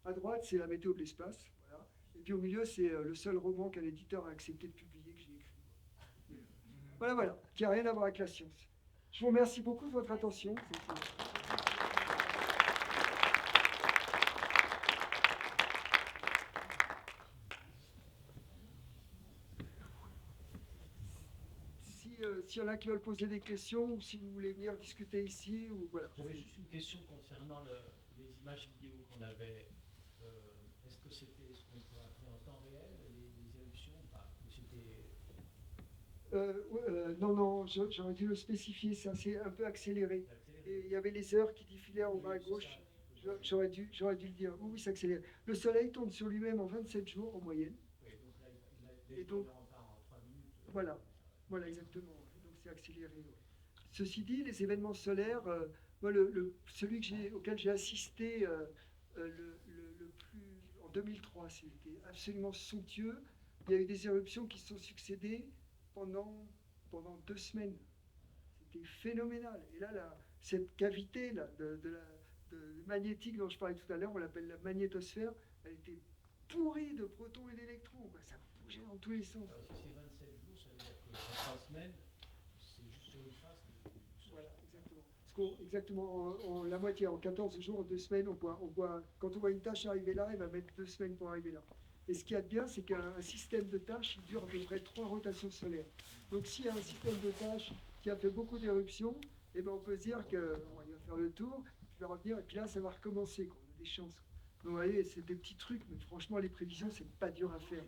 À droite, c'est la météo de l'espace. Voilà. Et puis au milieu, c'est le seul roman qu'un éditeur a accepté de publier que j'ai écrit. Voilà, qui n'a rien à voir avec la science. Je vous remercie beaucoup de votre attention. S'il y en a qui veulent poser des questions, ou si vous voulez venir discuter ici, ou voilà. J'avais juste une question concernant les images vidéo qu'on avait. Est-ce que c'était ce qu'on peut appeler en temps réel, les éruptions ou pas? Non, j'aurais dû le spécifier, ça c'est un peu accéléré. Et il y avait les heures qui défilaient en bas à gauche. J'aurais dû le dire. Oui, c'est accéléré. Le soleil tourne sur lui-même en 27 jours en moyenne. Oui, donc là, et donc, en 3 minutes. Voilà, exactement. Donc c'est accéléré. Ouais. Ceci dit, les événements solaires, moi, celui auquel j'ai assisté le plus en 2003, c'était absolument somptueux. Il y a eu des éruptions qui se sont succédées pendant 2 semaines. C'était phénoménal. Et là, cette cavité là, de magnétique dont je parlais tout à l'heure, on l'appelle la magnétosphère, elle était pourrie de protons et d'électrons. Ça bougeait dans tous les sens. Alors, si c'est 27 jours, ça veut dire que en 3 semaines, c'est juste sur une face. Voilà, exactement. En la moitié, en 14 jours, en 2 semaines, quand on voit une tâche arriver là, elle va mettre 2 semaines pour arriver là. Et ce qu'il y a de bien, c'est qu'un système de tâches, il dure à peu près 3 rotations solaires. Donc s'il y a un système de tâches qui a fait beaucoup d'éruptions, eh ben on peut se dire qu'il va faire le tour, il va revenir, et puis là, ça va recommencer. On a des chances. Donc vous voyez, c'est des petits trucs, mais franchement, les prévisions, c'est pas dur à faire.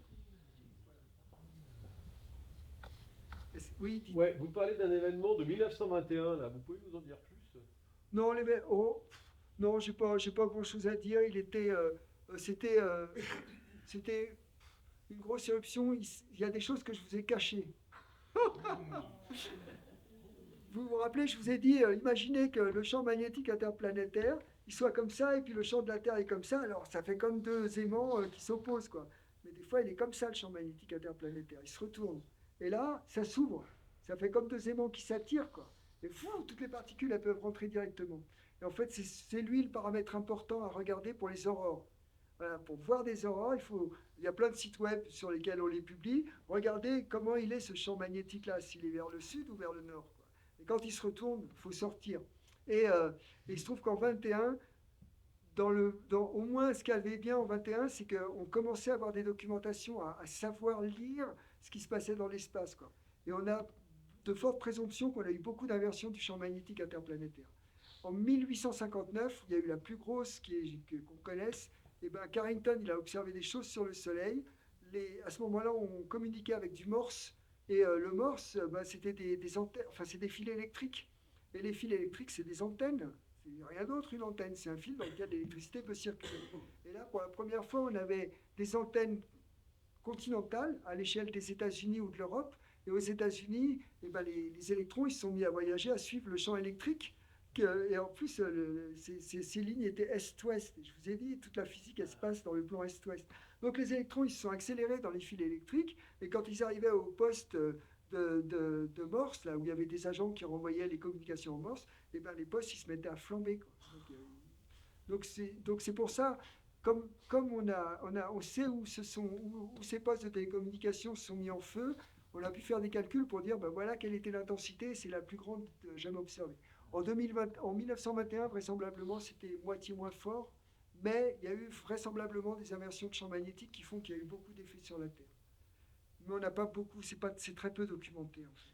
Voilà. Oui, ouais, vous parlez d'un événement de 1921, là. Vous pouvez nous en dire plus? Non, non, j'ai pas grand-chose à dire. C'était une grosse éruption. Il y a des choses que je vous ai cachées. Vous vous rappelez, je vous ai dit, imaginez que le champ magnétique interplanétaire, il soit comme ça, et puis le champ de la Terre est comme ça. Alors, ça fait comme 2 aimants qui s'opposent, quoi. Mais des fois, il est comme ça, le champ magnétique interplanétaire. Il se retourne. Et là, ça s'ouvre. Ça fait comme 2 aimants qui s'attirent, quoi. Et toutes les particules, elles peuvent rentrer directement. Et en fait, c'est lui le paramètre important à regarder pour les aurores. Voilà, pour voir des aurores, il y a plein de sites web sur lesquels on les publie. Regardez comment il est ce champ magnétique-là, s'il est vers le sud ou vers le nord, quoi. Et quand il se retourne, il faut sortir. Et il se trouve qu'en 21, au moins ce qu'il y avait bien en 21, c'est qu'on commençait à avoir des documentations, à savoir lire ce qui se passait dans l'espace, quoi. Et on a de fortes présomptions qu'on a eu beaucoup d'inversions du champ magnétique interplanétaire. En 1859, il y a eu la plus grosse qu'on connaisse, Et ben Carrington, il a observé des choses sur le Soleil. À ce moment-là, on communiquait avec du Morse. Et le Morse, c'était des antennes, enfin c'est des fils électriques. Et les fils électriques, c'est des antennes. C'est rien d'autre, une antenne. C'est un fil dans lequel l'électricité peut circuler. Et là, pour la première fois, on avait des antennes continentales à l'échelle des États-Unis ou de l'Europe. Et aux États-Unis, les électrons, ils se sont mis à voyager, à suivre le champ électrique. Et en plus, ces lignes étaient est-ouest. Je vous ai dit, toute la physique, elle se passe dans le plan est-ouest. Donc les électrons, ils se sont accélérés dans les fils électriques. Et quand ils arrivaient au poste de Morse, là où il y avait des agents qui renvoyaient les communications en Morse, et les postes, ils se mettaient à flamber, quoi. Donc c'est pour ça, comme on sait où ces postes de télécommunications se sont mis en feu, on a pu faire des calculs pour dire, voilà quelle était l'intensité, c'est la plus grande jamais observée. En 1921, vraisemblablement, c'était moitié moins fort, mais il y a eu vraisemblablement des inversions de champs magnétiques qui font qu'il y a eu beaucoup d'effets sur la Terre. Mais on n'a pas beaucoup, c'est très peu documenté, en fait.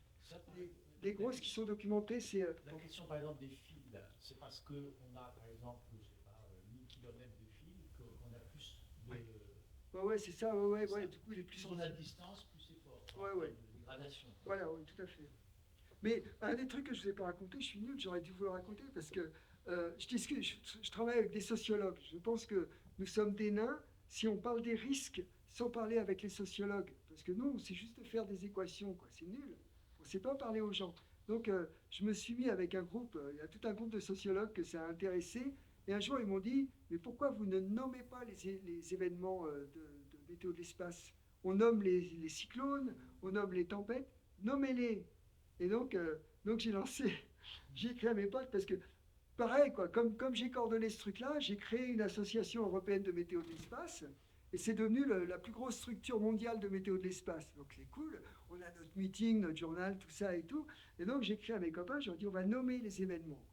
Les grosses qui sont documentées, c'est... La question, par exemple, des fils, c'est parce qu'on a, par exemple, je sais pas, 1000 km de fils, qu'on a plus de... Ouais, c'est ça, ouais. Du coup, plus on a de distance, plus c'est fort. Ouais. De dégradation. Voilà, oui, tout à fait. Mais un des trucs que je ne vous ai pas raconté, je suis nul, j'aurais dû vous le raconter, parce que je travaille avec des sociologues. Je pense que nous sommes des nains si on parle des risques sans parler avec les sociologues. Parce que nous, c'est juste faire des équations, quoi. C'est nul. On ne sait pas parler aux gens. Donc, je me suis mis avec un groupe, il y a tout un groupe de sociologues que ça a intéressé. Et un jour, ils m'ont dit, mais pourquoi vous ne nommez pas les événements de météo de l'espace? On nomme les cyclones, on nomme les tempêtes, nommez-les. Et donc j'ai écrit à mes potes parce que, pareil, quoi, comme j'ai coordonné ce truc-là, j'ai créé une association européenne de météo de l'espace et c'est devenu la plus grosse structure mondiale de météo de l'espace. Donc c'est cool, on a notre meeting, notre journal, tout ça et tout. Et donc j'ai écrit à mes copains, je leur ai dit, on va nommer les événements.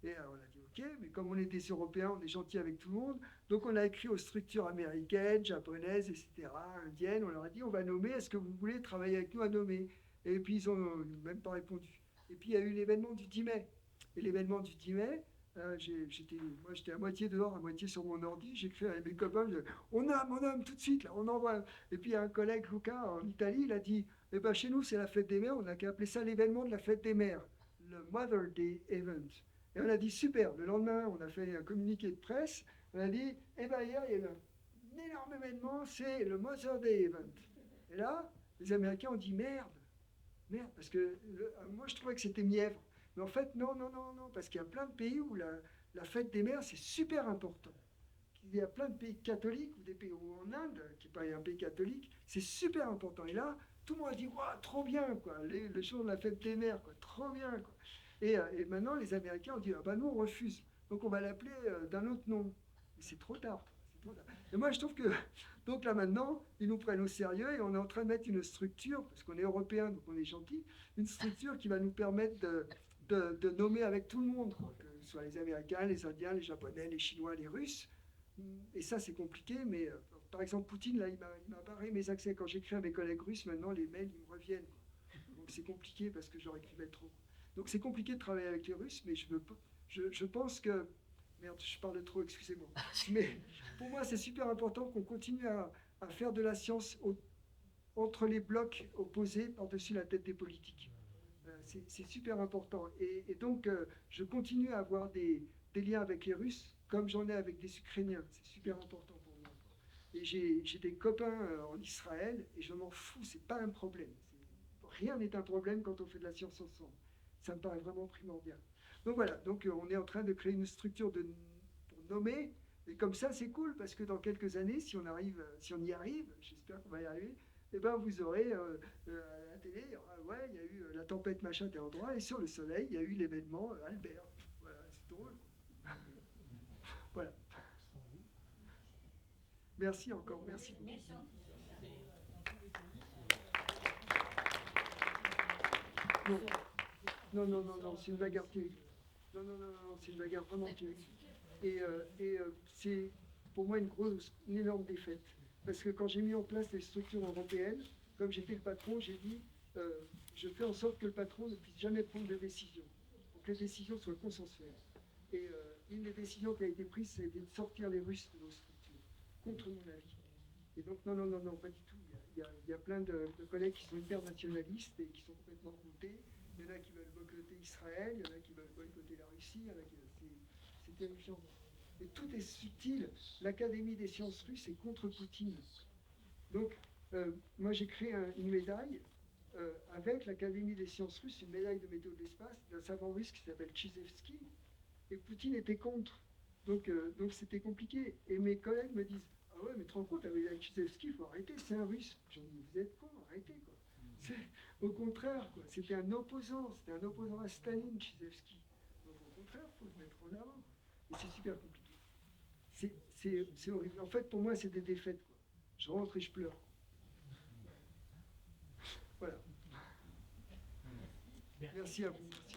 Et on a dit, ok, mais comme on est des Européens, on est gentils avec tout le monde, donc on a écrit aux structures américaines, japonaises, etc., indiennes, on leur a dit, on va nommer, est-ce que vous voulez travailler avec nous à nommer? Et puis, ils n'ont même pas répondu. Et puis, il y a eu l'événement du 10 mai. Et l'événement du 10 mai, j'étais à moitié dehors, à moitié sur mon ordi. J'écris à mes copains, on nomme tout de suite, là, on envoie. Et puis, il y a un collègue, Luca, en Italie, il a dit, chez nous, c'est la fête des mères, on n'a qu'à appeler ça l'événement de la fête des mères, le Mother Day Event. Et on a dit, super. Le lendemain, on a fait un communiqué de presse. On a dit, hier, il y a eu un énorme événement, c'est le Mother Day Event. Et là, les Américains ont dit, merde, parce que moi je trouvais que c'était mièvre. Mais en fait, non, parce qu'il y a plein de pays où la fête des mères, c'est super important. Il y a plein de pays catholiques, ou des pays où en Inde, qui n'est pas un pays catholique, c'est super important. Et là, tout le monde a dit, waouh, trop bien, quoi, le jour de la fête des mères, quoi, trop bien, quoi. Et maintenant, les Américains ont dit, nous, on refuse. Donc, on va l'appeler d'un autre nom. Mais c'est trop tard. Et moi, je trouve que, donc là maintenant, ils nous prennent au sérieux et on est en train de mettre une structure, parce qu'on est européens, donc on est gentils, une structure qui va nous permettre de nommer avec tout le monde, que ce soit les Américains, les Indiens, les Japonais, les Chinois, les Russes. Et ça, c'est compliqué, mais par exemple, Poutine, là, il m'a barré mes accès. Quand j'écris à mes collègues russes, maintenant, les mails, ils me reviennent. Donc c'est compliqué parce que je leur écrivais trop. Donc c'est compliqué de travailler avec les Russes, mais je pense que... Merde, je parle trop, excusez-moi. Mais pour moi, c'est super important qu'on continue à faire de la science entre les blocs opposés par-dessus la tête des politiques. C'est super important. Et donc, je continue à avoir des liens avec les Russes, comme j'en ai avec des Ukrainiens. C'est super important pour moi. Et j'ai des copains en Israël, et je m'en fous, c'est pas un problème. Rien n'est un problème quand on fait de la science ensemble. Ça me paraît vraiment primordial. Donc voilà, on est en train de créer une structure pour nommer, et comme ça c'est cool, parce que dans quelques années, si on y arrive, j'espère qu'on va y arriver, vous aurez à la télé, il y a eu la tempête machin tel endroit, et sur le soleil, il y a eu l'événement Albert. Voilà, c'est drôle. Voilà. Merci encore, merci. Non, c'est une bagarre terrible. Non, c'est une bagarre vraiment terrible. Et c'est pour moi une énorme défaite. Parce que quand j'ai mis en place les structures européennes, comme j'étais le patron, j'ai dit, je fais en sorte que le patron ne puisse jamais prendre de décision. Pour que les décisions soient consensuelles. Et une des décisions qui a été prise, c'est de sortir les Russes de nos structures. contre mon avis. Et donc, non, pas du tout. Il y a plein de collègues qui sont hyper nationalistes et qui sont complètement remontés. Il y en a qui veulent boycotter Israël, il y en a qui veulent boycotter la Russie, il y en a qui... C'est terrifiant. Et tout est subtil. L'Académie des sciences russes est contre Poutine. Donc, moi j'ai créé une médaille avec l'Académie des sciences russes, une médaille de météo de l'espace d'un savant russe qui s'appelle Chizevski. Et Poutine était contre. Donc c'était compliqué. Et mes collègues me disent, ah ouais, mais tu te rends compte, avec Chizevski, il faut arrêter, c'est un russe. J'en dis, vous êtes con, arrêtez, quoi. Au contraire, quoi. C'était un opposant à Staline, Chizevski. Donc au contraire, il faut le mettre en avant. Et c'est super compliqué. C'est horrible. En fait, pour moi, c'est des défaites, quoi. Je rentre et je pleure. Voilà. Merci à vous. Merci.